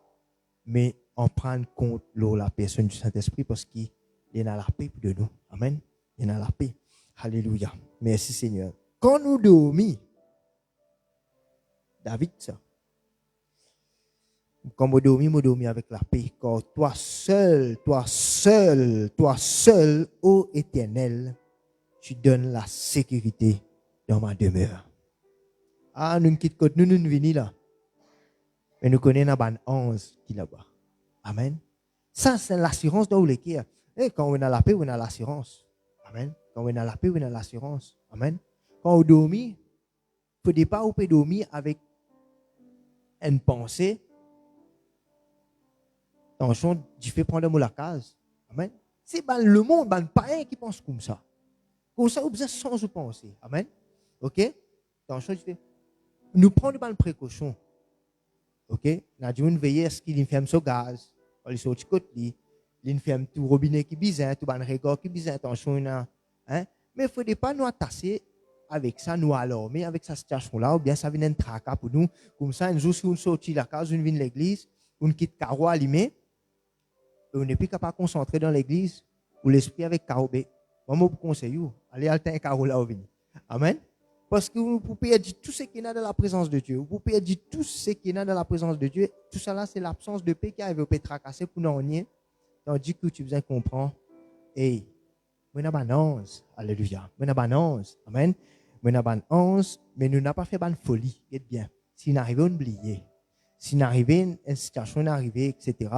mais on prend compte la personne du Saint-Esprit parce qu'il est dans la paix de nous. Amen. Il est dans la paix. Alléluia. Merci Seigneur. Quand nous dormons, David, ça. Quand nous dormons avec la paix. Car toi seul, ô Éternel, tu donnes la sécurité dans ma demeure. Ah, nous quittons nous venons là. Mais nous connaissons la 11 qui est là-bas. Amen. Ça, c'est l'assurance dans le cœur. Et quand on a la paix, on a l'assurance. Amen. Quand on a la paix, on a l'assurance. Amen. Quand on dort, il faut pas on peut dormir avec une pensée. Attention, tu fais prendre la case. Amen. C'est le monde, pas un qui pense comme ça. Comme ça, vous êtes sans penser. Amen. Ok? Attention, nous prenons des précautions. Ok? Nous devons veiller à ce qu'il ferme son gaz. Il sort de côté. Il ferme tout robinet qui bizarre, tout le regard qui bizarre. Attention, hein? Mais il ne faut pas nous attacher avec ça, nous alarmer avec cette situation-là, ou bien ça vient un tracas pour nous. Comme ça, un jour, si on sort de la case, on vient de l'église, on quitte le carreau allumé, et on n'est plus capable de concentrer dans l'église, ou l'esprit avec carreau B. Moi, je vous conseille, allez alter un carreau là, venir. Amen. Parce que vous pouvez dire tout ce qui est dans la présence de Dieu. Vous pouvez dire tout ce qui est dans la présence de Dieu. Tout ça là, c'est l'absence de paix qui arrive au peut tracasser pour nous en nier. Tandis que tu besoin comprendre. Hey, moi n'a pas 11. Alléluia. Moi n'a pas 11. Amen. Moi n'a pas 11, mais nous n'a pas fait bonne folie. Qu'est-ce bien. Si nous arrivons à oublier. Si nous arrivons une situation arrivée, etc.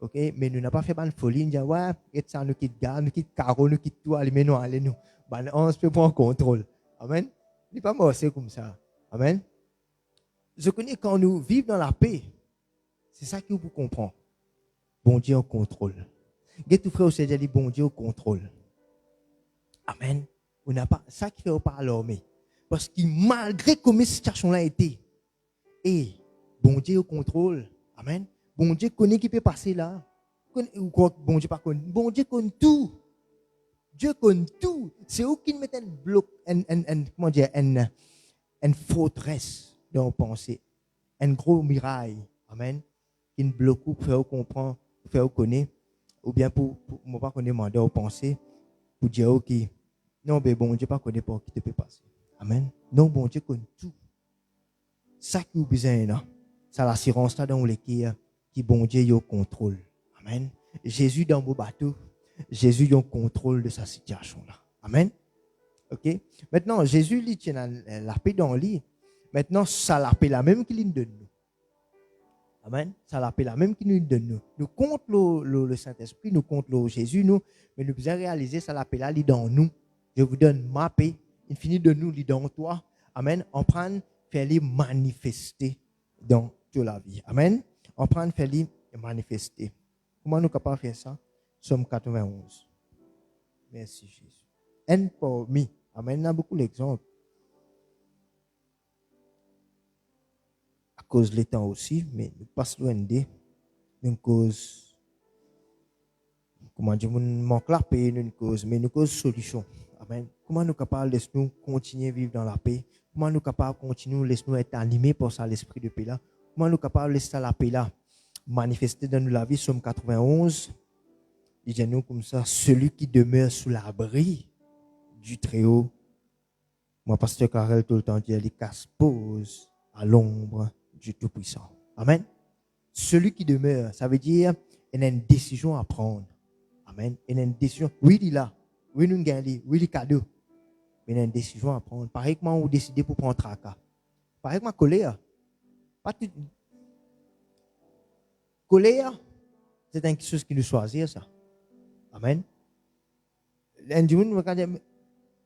OK, mais nous n'a pas fait bonne folie. Nous dit ouais, et ça nous quitte gare, nous quitte carreau, nous quitte tout, allez nous allez nous. Bonne 11 peut prendre contrôle. Amen. Il n'est pas mort, c'est comme ça. Amen. Je connais quand nous vivons dans la paix, c'est ça que vous comprenez. Bon Dieu au contrôle. Get tout frère au Seigneur dit bon Dieu au contrôle. Amen. On n'a pas ça qui fait pas l'armée. Parce que malgré comment cette situation là été, et bon Dieu au contrôle. Amen. Bon Dieu connaît qui peut passer là. Ou quoi bon Dieu pas connaît. Bon Dieu connaît tout. Dieu connaît tout. C'est eux qui mettent un bloc, comment dire, une forteresse dans nos pensées. Un gros muraille. Amen. Qui nous bloque pour faire comprendre, pour faire connaître. Ou bien pour ne pas connaître mandat aux pensées. Pour dire, ok, non, mais bon Dieu pas connaît pas qui te peut passer. Amen. Non, bon Dieu connaît tout. Ça qui vous besoin là. C'est l'assurance là dans le cœur qui bon Dieu est au contrôle. Amen. Jésus dans vos bateaux. Jésus est au contrôle de sa situation là. Amen. OK? Maintenant, Jésus il tient la paix dans le lit. Maintenant, ça la paix la même qu'il nous donne nous. Amen. Ça la paix la même qu'il nous donne nous. Nous compte le Saint-Esprit, nous compte le Jésus nous, mais nous devons réaliser ça la paix là, il dans nous. Je vous donne ma paix, il finit de nous, il dans toi. Amen. On prend faire les manifester dans toute la vie. Amen. On prend faire les manifester. Comment nous sommes capables de faire ça? Somme 91. Merci Jésus. And for me. Amen. Il y a beaucoup d'exemples. À cause du temps aussi, mais nous passons loin de nous cause. Comment dire, nous manque la paix, nous cause, mais nous cause solution. Amen. Comment nous sommes capables de nous continuer à vivre dans la paix? Comment nous sommes capables de continuer à laisser nous être animés par ça, l'esprit de paix là? Comment nous sommes capables de laisser la paix là manifester dans nous la vie? Somme 91. Il dit nous comme ça, celui qui demeure sous l'abri du Très-Haut. Moi, pasteur Karel, tout le temps, dit, il casse pose à l'ombre du Tout-Puissant. Amen. Celui qui demeure, ça veut dire, il a une décision à prendre. Amen. Il a une décision. Oui, il est là. Oui, nous gagnons. Oui, il est cadeau. Mais il a une décision à prendre. Pareil que moi, on décide pour prendre tracas. Pareil que ma colère. Pas tout. Colère, c'est quelque chose qui nous choisit, ça. Amen. L'individu,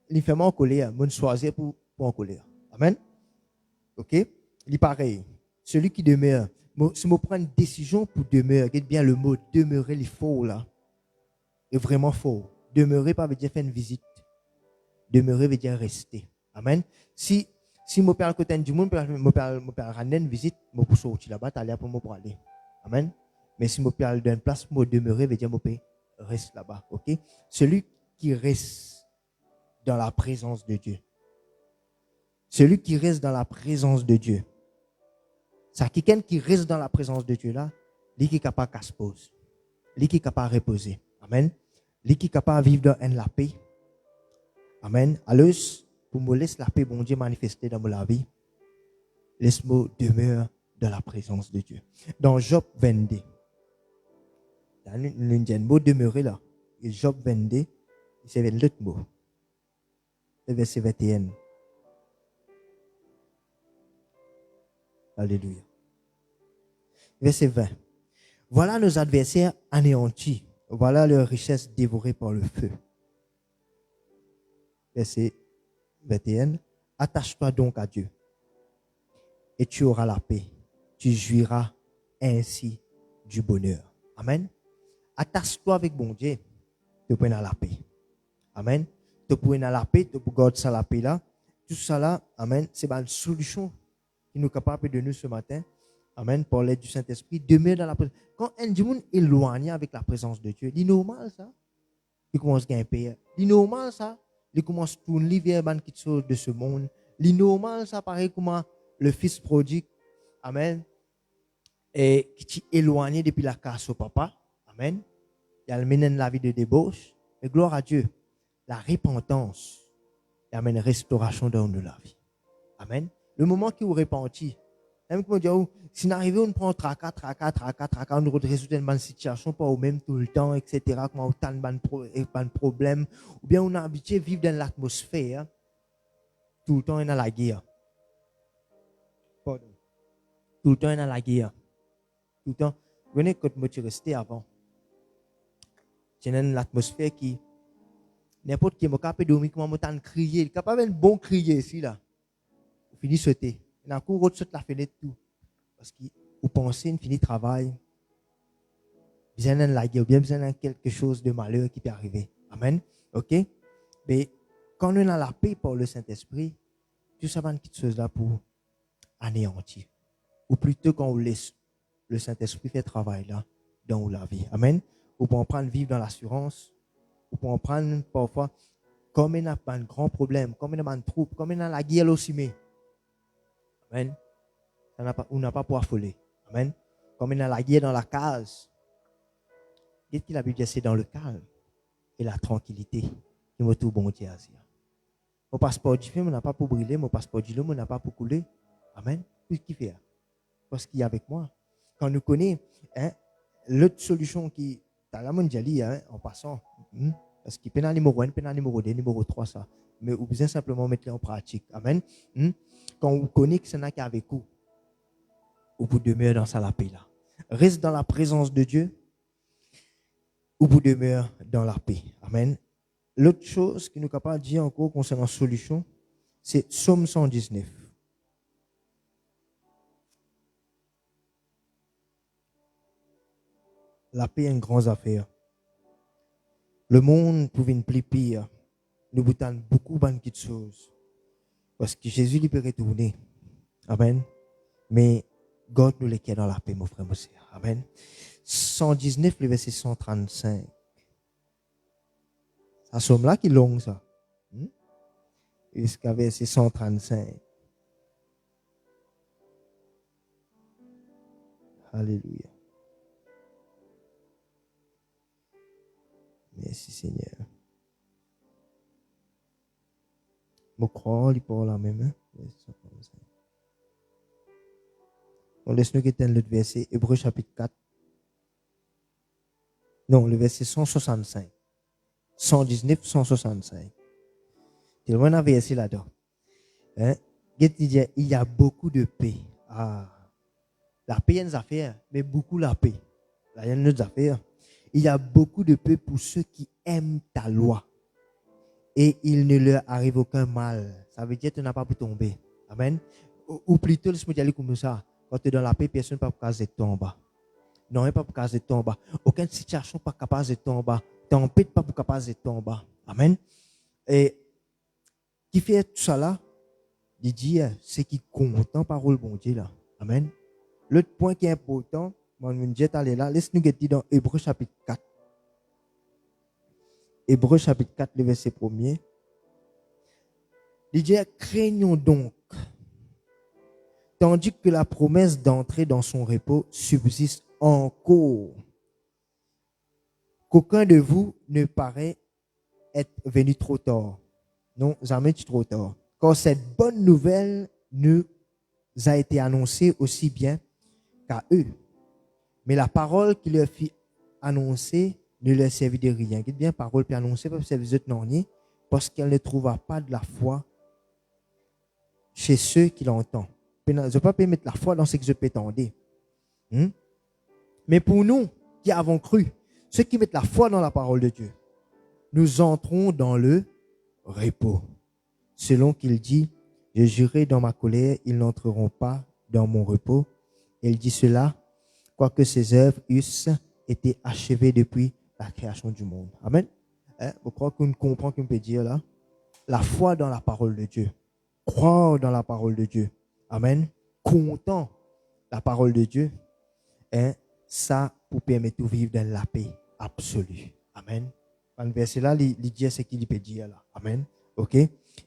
il fait en colère, mais choisir pour en colère. Amen. OK? Il est pareil. Celui qui demeure, si je prends une décision pour demeurer, regarde bien le mot demeurer, il faut là. Et vraiment fort. Demeurer, pas veut dire faire une visite. Demeurer veut dire rester. Amen. Si mon père à côté du monde, mon père ramener une visite, mon pour sortir là-bas, t'aller pour aller. Amen. Mais si mon père donne place pour demeurer, veut dire mon père reste là-bas. OK? Celui qui reste dans la présence de Dieu. Celui qui reste dans la présence de Dieu. C'est quelqu'un qui reste dans la présence de Dieu là, lui qui est capable de se poser. Lui qui est capable de reposer. Amen. Lui qui est capable de vivre dans la paix. Amen. Alors, pour me laisser la paix, bon Dieu, manifester dans ma vie, laisse-moi demeurer dans la présence de Dieu. Dans Job 22, le mot demeurer là, et Job 22, c'est l'autre mot. Le verset 21. Alléluia. Verset 20. Voilà nos adversaires anéantis. Voilà leurs richesses dévorées par le feu. Verset 21. Attache-toi donc à Dieu et tu auras la paix. Tu jouiras ainsi du bonheur. Amen. Attache-toi avec bon Dieu. Tu peux la paix. Amen. Tu peux la paix, tu peux garder ça la paix là. Tout ça là, amen, c'est une solution qui nous est capable de nous ce matin. Amen. Par l'aide du Saint-Esprit, demeurer dans la présence. Quand un démon est éloigné avec la présence de Dieu, c'est normal ça. Il commence à gagner paix. C'est normal ça. Il commence à tourner vers quelque chose de ce monde. C'est normal ça, pareil comme le fils prodigue. Amen. Et qui est éloigné depuis la casse au papa. Amen. Il amène la vie de débauche. Et gloire à Dieu. La repentance amène restauration dans la vie. Amen. Le moment qui vous repentit, même comme dire, si nous arrivons, on prend tracas, on résout une situation, pas au même tout le temps, etc., comment autant de problèmes, ou bien on a habitué à vivre dans l'atmosphère, tout le temps on a la guerre. Pardon. Tout le temps on a la guerre. Tout le temps. Vous voyez quand moi tu restais avant. C'est une atmosphère qui, n'importe qui est capable de dormir, comment on crier, capable de bon crier ici, là. Vous finissez de sauter. D'un coup, vous sautez la fenêtre, tout. Parce que vous pensez, vous finissez le travail. Vous avez la guerre, ou bien vous avez quelque chose de malheur qui peut arriver. Amen. OK? Mais quand on a la paix par le Saint-Esprit, tout ça va une petite chose là pour anéantir. Ou plutôt quand on laisse le Saint-Esprit faire travail là, dans la vie. Amen. Ou pour en prendre vivre dans l'assurance. Ou pour en prendre parfois, comme il y a un grand problème, comme il y a un trouble, comme il y a la guerre aussi. Amen. On n'a pas pour affoler. Amen. Comme il y a la guerre dans la case. Qu'est-ce que la Bible dit? C'est dans le calme et la tranquillité qui me trouve bon Dieu. Mon passeport du film, on n'a pas pour brûler. Mon passeport du l'homme, on n'a pas pour couler. Amen. Qu'est-ce qu'il fait? Parce qu'il est avec moi. Quand nous connaissons, l'autre solution qui, dans la mondiale, en passant, parce qu'il peut y numéro 1, peut y numéro 2, numéro 3, ça. Mais vous besoin simplement mettre en pratique. Amen. Quand vous connaissez que ce n'est qu'avec vous, vous demeurez dans la paix là. Reste dans la présence de Dieu, vous demeurez dans la paix. Amen. L'autre chose qui nous est capable de dire encore concernant la solution, c'est Psaume 119. La paix est une grande affaire. Le monde pouvait une plus pire. Nous boutons beaucoup de choses. Parce que Jésus lui peut retourner. Amen. Mais God nous les quitte dans la paix, mon frère, mon sœur. Amen. 119, le verset 135. Ça somme là qui est long, ça. Jusqu'à verset 135. Alléluia. Merci Seigneur. Je crois, il parle la même. On laisse nous quitter le verset, Hébreux chapitre 4. Non, le verset 165. 119, 165. Tellement on a versé là-dedans. Il y a beaucoup de paix. La paix, il y a une affaire, mais beaucoup la paix. Là, il y a une autre affaire. Il y a beaucoup de paix pour ceux qui aiment ta loi. Et il ne leur arrive aucun mal. Ça veut dire que tu n'as pas pu tomber. Amen. Ou plutôt, laisse-moi dire comme ça. Quand tu es dans la paix, personne ne peut pas caser toi en bas. Non, il pas pour caser toi en bas. Aucune situation pas capable de toi en bas. Tempête pas pour capable de toi en bas. Amen. Et qui fait tout ça là, il dit, c'est qui content parole bon Dieu là. Amen. L'autre point qui est important, moi, je vais aller là. Laisse-nous dire dans Hébreux chapitre 4. Hébreux chapitre 4, le verset 1er. Il dit, craignons donc, tandis que la promesse d'entrer dans son repos subsiste encore, qu'aucun de vous ne paraît être venu trop tard. Non, jamais tu trop tard. Car cette bonne nouvelle nous a été annoncée aussi bien qu'à eux. Mais la parole qui leur fit annoncer ne leur servit de rien. Dites bien, parole puis annoncer, parce que vous êtes non parce qu'elle ne trouva pas de la foi chez ceux qui l'entendent. Je ne peux pas mettre la foi dans ce que je peux entendre. Mais pour nous qui avons cru, ceux qui mettent la foi dans la parole de Dieu, nous entrons dans le repos. Selon qu'il dit, je jurai dans ma colère, ils n'entreront pas dans mon repos. Et il dit cela, quoique ses œuvres eussent été achevées depuis la création du monde. Amen. Vous croyez qu'on comprend qu'on peut dire là? La foi dans la parole de Dieu. Croire dans la parole de Dieu. Amen. Comptant la parole de Dieu. Ça pour permettre de vivre dans la paix absolue. Amen. Dans le verset là, il dit ce qu'il peut dire là. Amen. OK?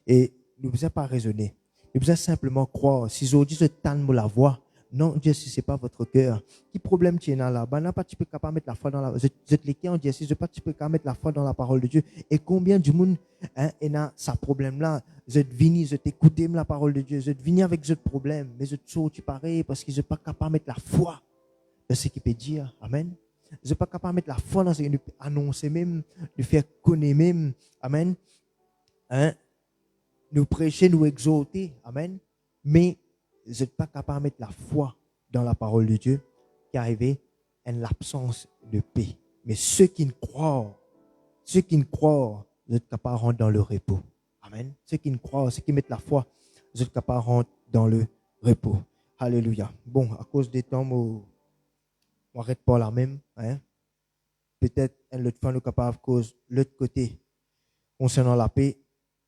Et nous ne pouvons pas raisonner. Nous pouvons simplement croire. Si aujourd'hui je tente la voix, non, Dieu, si ce n'est pas votre cœur. Quel problème tu es là? Ben, pas tu peux capable mettre la foi dans la. Je te l'écris en Dieu, si je pas tu peux capable mettre la foi dans la parole de Dieu. Et combien du monde est dans ce problème-là? Je te vini, je t'écoute la parole de Dieu. Je te vini avec ce problème, mais je te saute pareil parce que je ne suis pas capable de mettre la foi dans ce qu'il peut dire. Amen. Je ne suis pas capable de mettre la foi dans ce qu'il peut annoncer même, de faire connaître même. Amen. Nous prêcher, nous exhorter. Amen. Mais je ne suis pas capable de mettre la foi dans la parole de Dieu qui arrive en l'absence de paix. Mais ceux qui croient, vous êtes capables de rentrer dans le repos. Amen. Ceux qui croient, ceux qui mettent la foi, vous êtes capables de rentrer dans le repos. Alléluia. Bon, à cause des temps, on n'arrête pas là même. Peut-être l'autre fois, nous sommes capables de cause l'autre côté. Concernant la paix,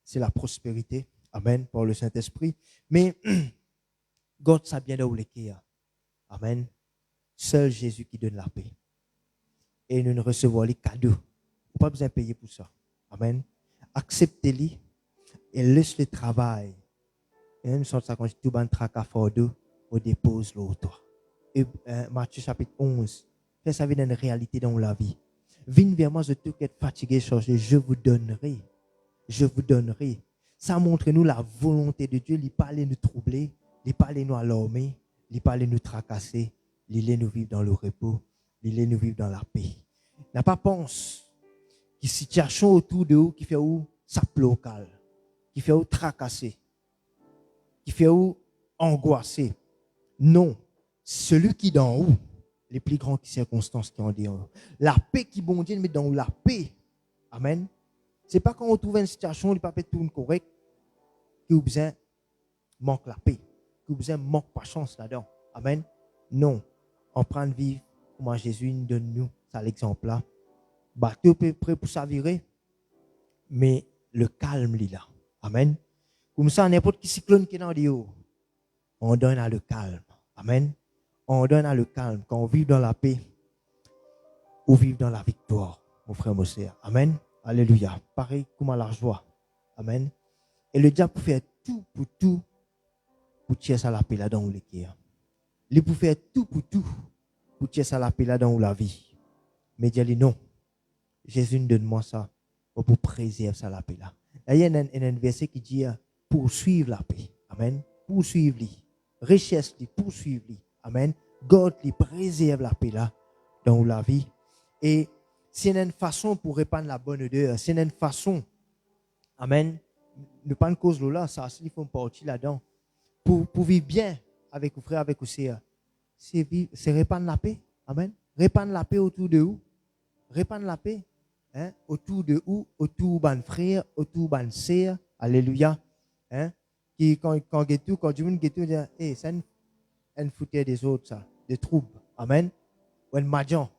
c'est la prospérité. Amen. Par le Saint-Esprit. Mais God ça bien où les Amen. Seul Jésus qui donne la paix. Et nous ne recevons les cadeaux. Vous n'avez pas besoin de payer pour ça. Amen. Acceptez-les et laissez le travail. Et même si ça quand tout ban tracas fort on dépose l'autre. Et Matthieu chapitre 11. Fais ça vient une réalité dans la vie. Viens vers moi, je te qui êtes fatigué, chargé, je vous donnerai. Je vous donnerai. Ça montre nous la volonté de Dieu. Il parle nous troubler. Il parle nous alarmer, il parle nous tracasser, il nous vivre dans le repos, il nous vivre dans la paix. N'a pas pensé que situation autour de vous qui fait où ça local, qui fait où tracasser, qui fait où angoisser. Non, celui qui est dans où, les plus grandes circonstances qui ont dit. La paix qui bon Dieu met dans la paix. Amen. C'est pas quand on trouve une situation, il pas peut tout correct, qui vous besoin manque la paix. Que vous avez manque pas chance là-dedans. Amen. Non. On prend de vivre comment Jésus nous donne nous, ça l'exemple là. Bateau prêt pour s'avirer, mais le calme est là. Amen. Comme ça, n'importe qui cyclone qui est dans le haut, on donne à le calme. Amen. On donne à le calme. Quand on vit dans la paix, on vit dans la victoire, mon frère, mon sœur. Amen. Alléluia. Pareil comme à la joie. Amen. Et le diable peut faire tout pour tirer ça la paix là dans le cœur. Il peut faire tout pour tirer ça la paix là dans la vie. Mais Dieu dit non. Jésus donne-moi ça pour préserver ça la paix là. Il y a un verset qui dit poursuivre la paix. Amen. Poursuivre-les. Recherche-les, poursuivre-les. Amen. God préserve la paix là dans la vie. Et c'est une façon pour répandre la bonne odeur. C'est une façon. Amen. Ne pas une cause là, ça il faut partir là-dedans. Pour vivre bien avec vos frères, avec vos sœurs, c'est répandre la paix. Amen. Répandre la paix autour de vous. Répandre la paix autour de vous, autour de vos frères, autour de vos sœurs. Alléluia. Qui, quand du monde dit, hey, c'est une foutaise des autres, ça, des troubles. Amen. Ou un majan.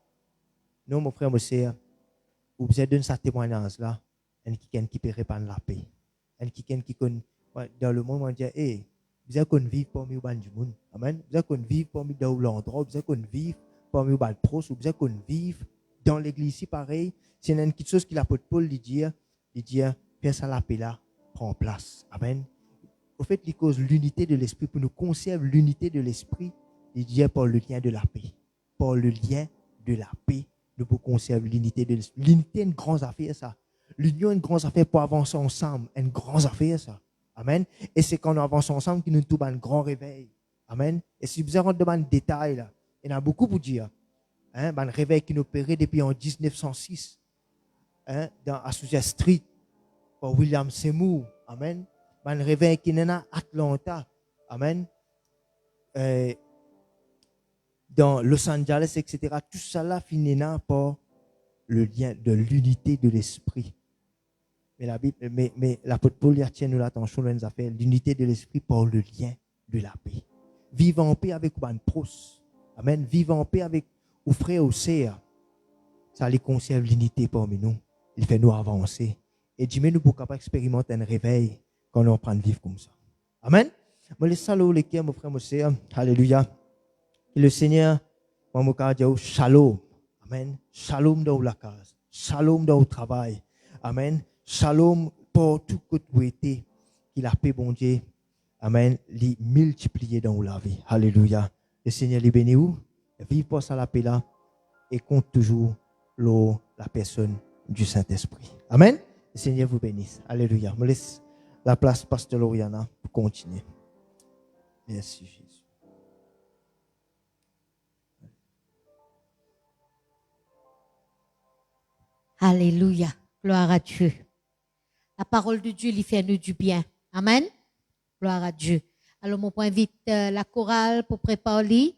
Non, mon frère, mon sœur, vous avez donné ce témoignage-là. Qui peut répandre la paix. Qui dans le monde, on dit, hey, vous avez qu'on vive parmi les du monde. Amen. Vous avez qu'on vive parmi l'endroit, vous avez qu'on vive parmi les proches, vous avez qu'on vive dans l'église ici, pareil. C'est une petite chose que l'apôtre Paul dit, Père, ça la paix là, prend place. Amen. Au fait, il cause l'unité de l'esprit, pour nous conserver l'unité de l'esprit, il dit par le lien de la paix. Par le lien de la paix, nous pouvons conserver l'unité de l'esprit. L'unité est une grande affaire, ça. l'union est une grande affaire pour avancer ensemble. Une grande affaire, ça. Amen. Et c'est quand on avance ensemble qu'il nous trouve un grand réveil. Amen. Et si vous rentrez dans le détail, là, il y en a beaucoup pour dire. Un réveil qui nous opérait depuis en 1906. Dans Azusa Street, pour William Seymour. Amen. Un réveil qui est à Atlanta. Amen. Dans Los Angeles, etc. Tout ça là finit par le lien de l'unité de l'esprit. Mais la Bible, mais l'apôtre Paul y tient nous l'attention dans les affaires, l'unité de l'esprit par le lien de la paix. Vivre en paix avec un proche. Amen. Vivre en paix avec nos frères ou sœurs. Ça les conserve l'unité parmi nous. Il fait nous avancer. Et Dieu nous pour capable expérimenter un réveil quand on prend de vivre comme ça. Amen. Moi les salauds les cœurs, mon frère, mon sœur. Alléluia. Et le Seigneur, moi mon dire shalom. Amen. Shalom dans la case. Shalom dans le travail. Amen. Shalom pour tout côté qu'il a paix bon Dieu. Amen. Li multiplier dans la vie. Alléluia. Le Seigneur les bénit où? Vive pour ça la paix là et compte toujours la personne du Saint-Esprit. Amen. Le Seigneur vous bénisse. Alléluia. Je laisse la place Pasteur Loriana pour continuer. Merci Jésus. Alléluia. Gloire à Dieu. La parole de Dieu lui fait nous du bien. Amen. Gloire à Dieu. Alors, moi, invite la chorale pour préparer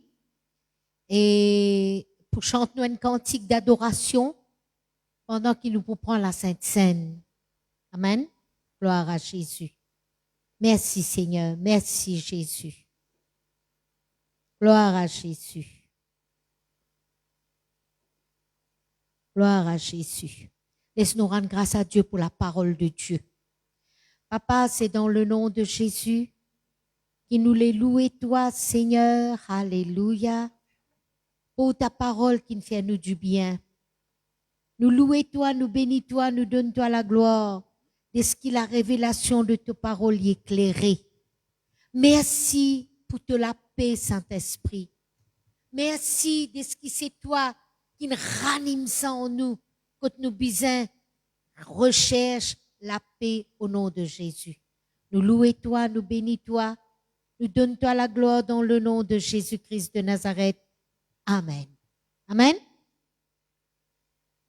et pour chanter nous un cantique d'adoration pendant qu'il nous prend la Sainte Seine. Amen. Gloire à Jésus. Merci Seigneur. Merci Jésus. Gloire à Jésus. Gloire à Jésus. Laisse-nous rendre grâce à Dieu pour la parole de Dieu. Papa, c'est dans le nom de Jésus qui nous les loue toi, Seigneur. Alléluia. Pour ta parole qui nous fait nous du bien. Nous louons toi, nous bénis toi, nous donne toi la gloire de ce qui la révélation de ta parole y éclairée. Merci pour te la paix, Saint-Esprit. Merci de ce qui c'est toi qui nous ranime ça en nous, quand nous besoin recherche la paix au nom de Jésus. Nous louons toi, nous bénis toi, nous donne toi la gloire dans le nom de Jésus-Christ de Nazareth. Amen. Amen.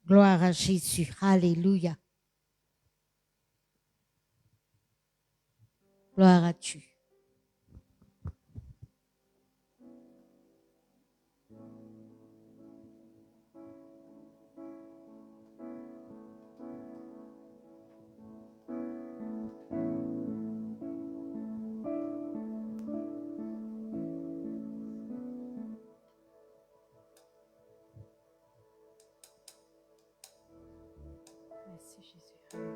Gloire à Jésus. Alléluia. Gloire à Dieu. Merci Jésus. Alléluia.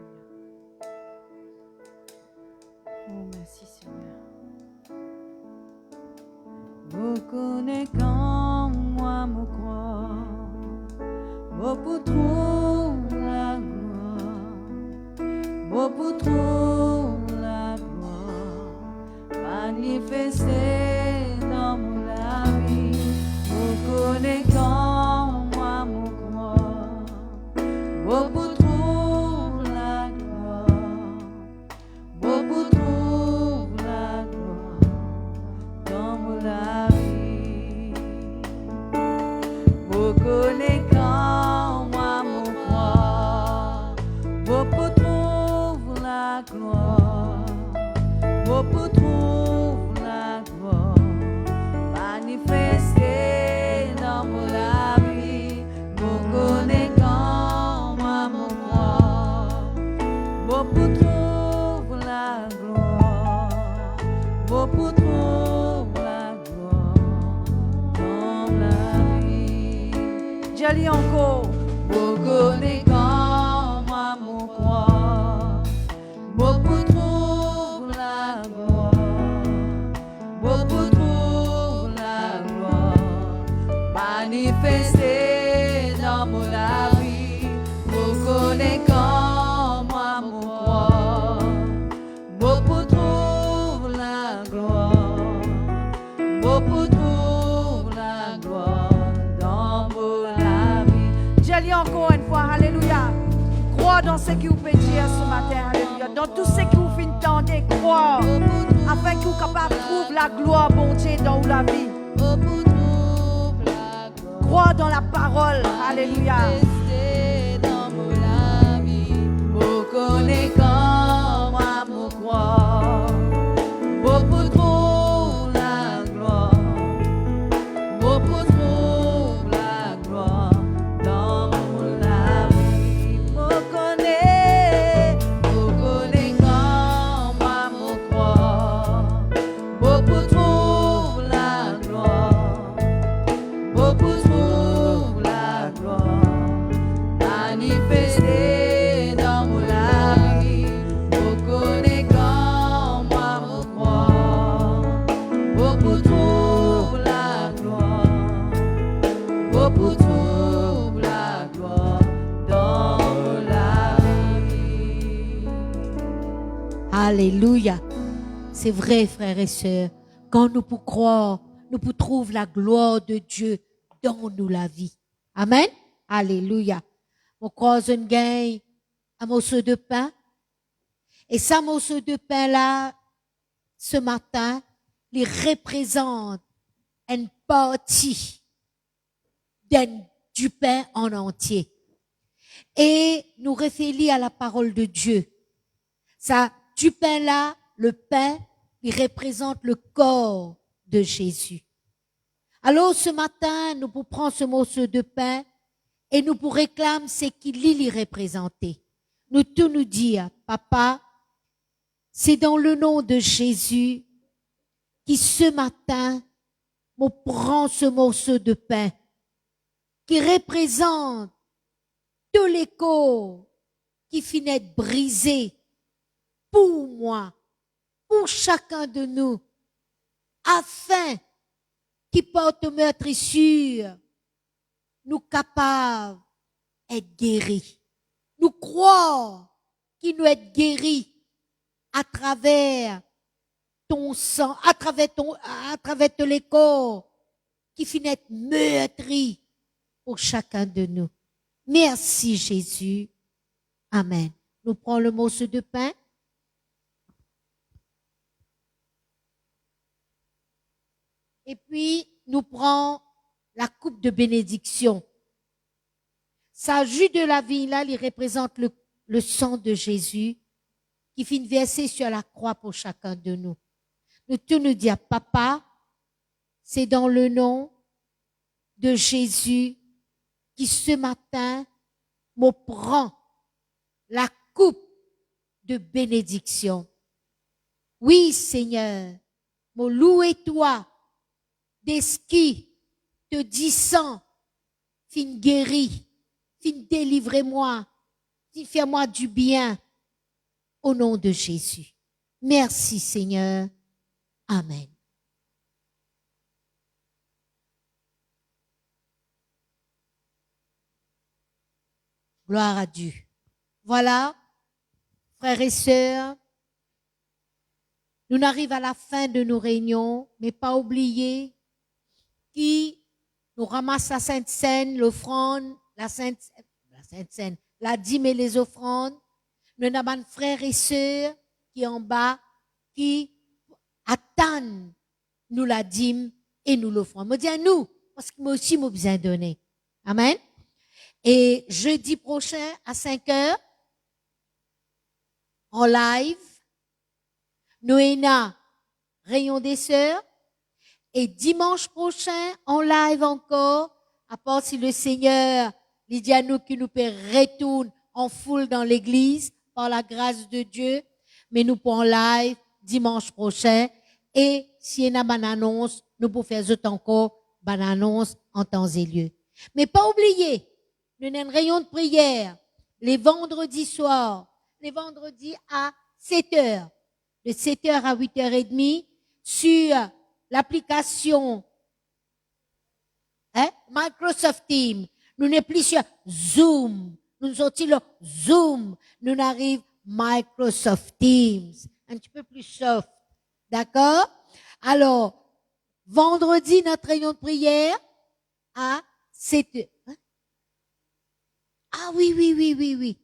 Oh, merci Seigneur. Vous connaissez quand moi me crois, beaucoup trop la gloire, beaucoup trop la gloire, manifestée dans mon la vie. Vous connaissez quand moi me crois, beaucoup trop la gloire, beaucoup trop la gloire dans mon la vie. Vous connaissez quand moi me crois, beaucoup trop la gloire, beaucoup trop la gloire, manifestée dans mon la vie. Vous connaissez quand moi me crois, beaucoup trop la gloire, beaucoup trop la gloire dans la vie. Je lis encore. Vous connaissez quand moi me crois, beaucoup trop la gloire, beaucoup trop la gloire, manifestée dans mon la vie. Vous connaissez quand moi me crois, beaucoup trop la gloire, beaucoup trop la gloire dans mon la vie. Je lis encore une fois, alléluia. Crois Croire dans ce que vous pouvez dire ce matin, alléluia. Dans tout ce que vous entendez, croire, afin que vous soyez capable de trouver la gloire, bon Dieu, dans la vie. Croire dans la parole, alléluia. Beaucoup trop la gloire, beaucoup trop la gloire dans la vie. Beaucoup connaît quand moi me croire. Beaucoup trop la gloire, beaucoup trop la gloire manifestée dans la vie. Beaucoup connaît quand moi me croire. Beaucoup trop la gloire, beaucoup trop la gloire dans la vie. Alléluia. C'est vrai, frères et sœurs. Quand nous pouvons croire, nous pouvons trouver la gloire de Dieu dans nous la vie. Amen. Alléluia. On croise une gain, un morceau de pain. Et ce morceau de pain-là, ce matin, il représente une partie du pain en entier. Et nous référons à la parole de Dieu. Ça, du pain-là, le pain, il représente le corps de Jésus. Alors, ce matin, nous pouvons prendre ce morceau de pain et nous pouvons réclamer ce qu'il y représenté. Nous tout nous dire, Papa, c'est dans le nom de Jésus qui ce matin, me prend ce morceau de pain qui représente tous les corps qui finissent de briser pour moi, pour chacun de nous, afin qu'il porte meurtrissure, nous capables d'être guéris. Nous croyons qu'il nous est guéris à travers ton sang, à travers tous les corps qui finissent meurtris pour chacun de nous. Merci Jésus. Amen. Nous prenons le morceau de pain. Et puis, nous prenons la coupe de bénédiction. Ça, jus de la vie, là, il représente le sang de Jésus qui finit versé sur la croix pour chacun de nous. Nous tous nous disons, Papa, c'est dans le nom de Jésus qui ce matin me prend la coupe de bénédiction. Oui, Seigneur, me louer toi, des qui te disant, fin guéri, fin délivrer-moi, fin fais-moi du bien, au nom de Jésus. Merci, Seigneur. Amen. Gloire à Dieu. Voilà, frères et sœurs, nous arrivons à la fin de nos réunions, mais pas oublier qui nous ramasse la Sainte Seine, l'offrande, la Sainte Seine, la dîme et les offrandes. Nous avons frères et sœurs qui en bas, qui attendent nous la dîme et nous l'offrande. Me dis à nous, parce que moi aussi, moi besoin de donner. Amen. Et jeudi prochain à 5h, en live, Noéna, Rayon des Sœurs. Et dimanche prochain, en live encore, à part si le Seigneur, il dit à nous qu'il nous retourne en foule dans l'église, par la grâce de Dieu. Mais nous pour en live, dimanche prochain. Et s'il y a une annonce, nous pouvons faire autre encore, une annonce en temps et lieu. Mais pas oublier, nous avons un rayon de prière, les vendredis soirs, les vendredis à 7h, de 7h à 8h30, sur l'application Microsoft Teams. Nous n'est plus sur Zoom. Nous sommes le Zoom. Nous n'arrive Microsoft Teams. Un petit peu plus soft. D'accord? Alors, vendredi, notre réunion de prière à 7h. Ah oui.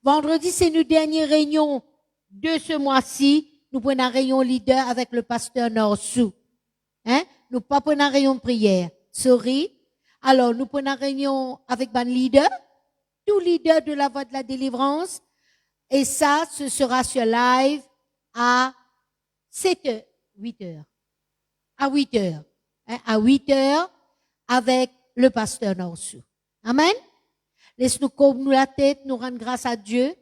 Vendredi, c'est notre dernière réunion de ce mois-ci. Nous prenons un réunion leader avec le pasteur Norsou. Hein? Nous pas prenons un réunion prière. Sorry. Alors, nous prenons une réunion avec un leader, tout leader de la voie de la délivrance. Et ça, ce sera sur live à 7 heures, 8 heures. À 8 heures. Hein, à 8 heures avec le pasteur Norsou. Amen. Laisse-nous couvrir nous la tête, nous rendre grâce à Dieu.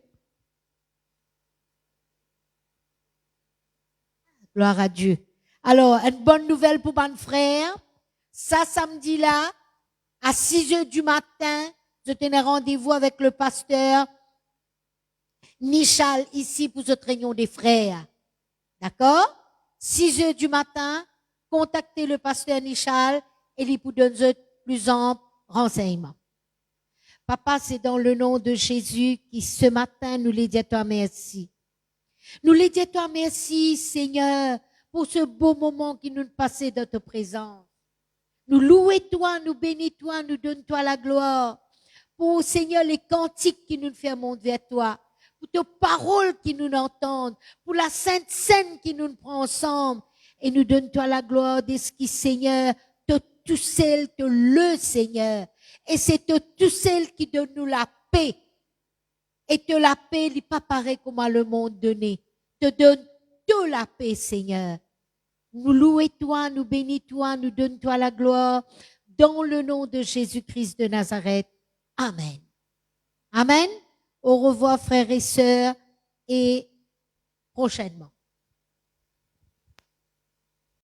Gloire à Dieu. Alors, une bonne nouvelle pour mon frère. Ça, samedi là, à 6 heures du matin, je tenais rendez-vous avec le pasteur Nichal ici pour cette réunion des frères. D'accord? 6 heures du matin, contactez le pasteur Nichal et il vous donne plus amples renseignements. Papa, c'est dans le nom de Jésus qui ce matin nous les dit à toi merci. Nous les dit à toi merci, Seigneur, pour ce beau moment qui nous passait dans ta présence. Nous louons toi, nous bénis toi, nous donnons toi la gloire. Pour, Seigneur, les cantiques qui nous font monter vers toi. Pour tes paroles qui nous entendent. Pour la sainte scène qui nous prend ensemble. Et nous donne toi la gloire de ce qui, Seigneur, te tout seul, te le Seigneur. Et c'est te tout seul qui donne nous la paix. Et te la paix, il n'est pas pareil comme à le monde donné. Te donne toute la paix, Seigneur. Nous louons toi, nous bénis toi, nous donne toi la gloire. Dans le nom de Jésus-Christ de Nazareth. Amen. Amen. Au revoir, frères et sœurs, et prochainement.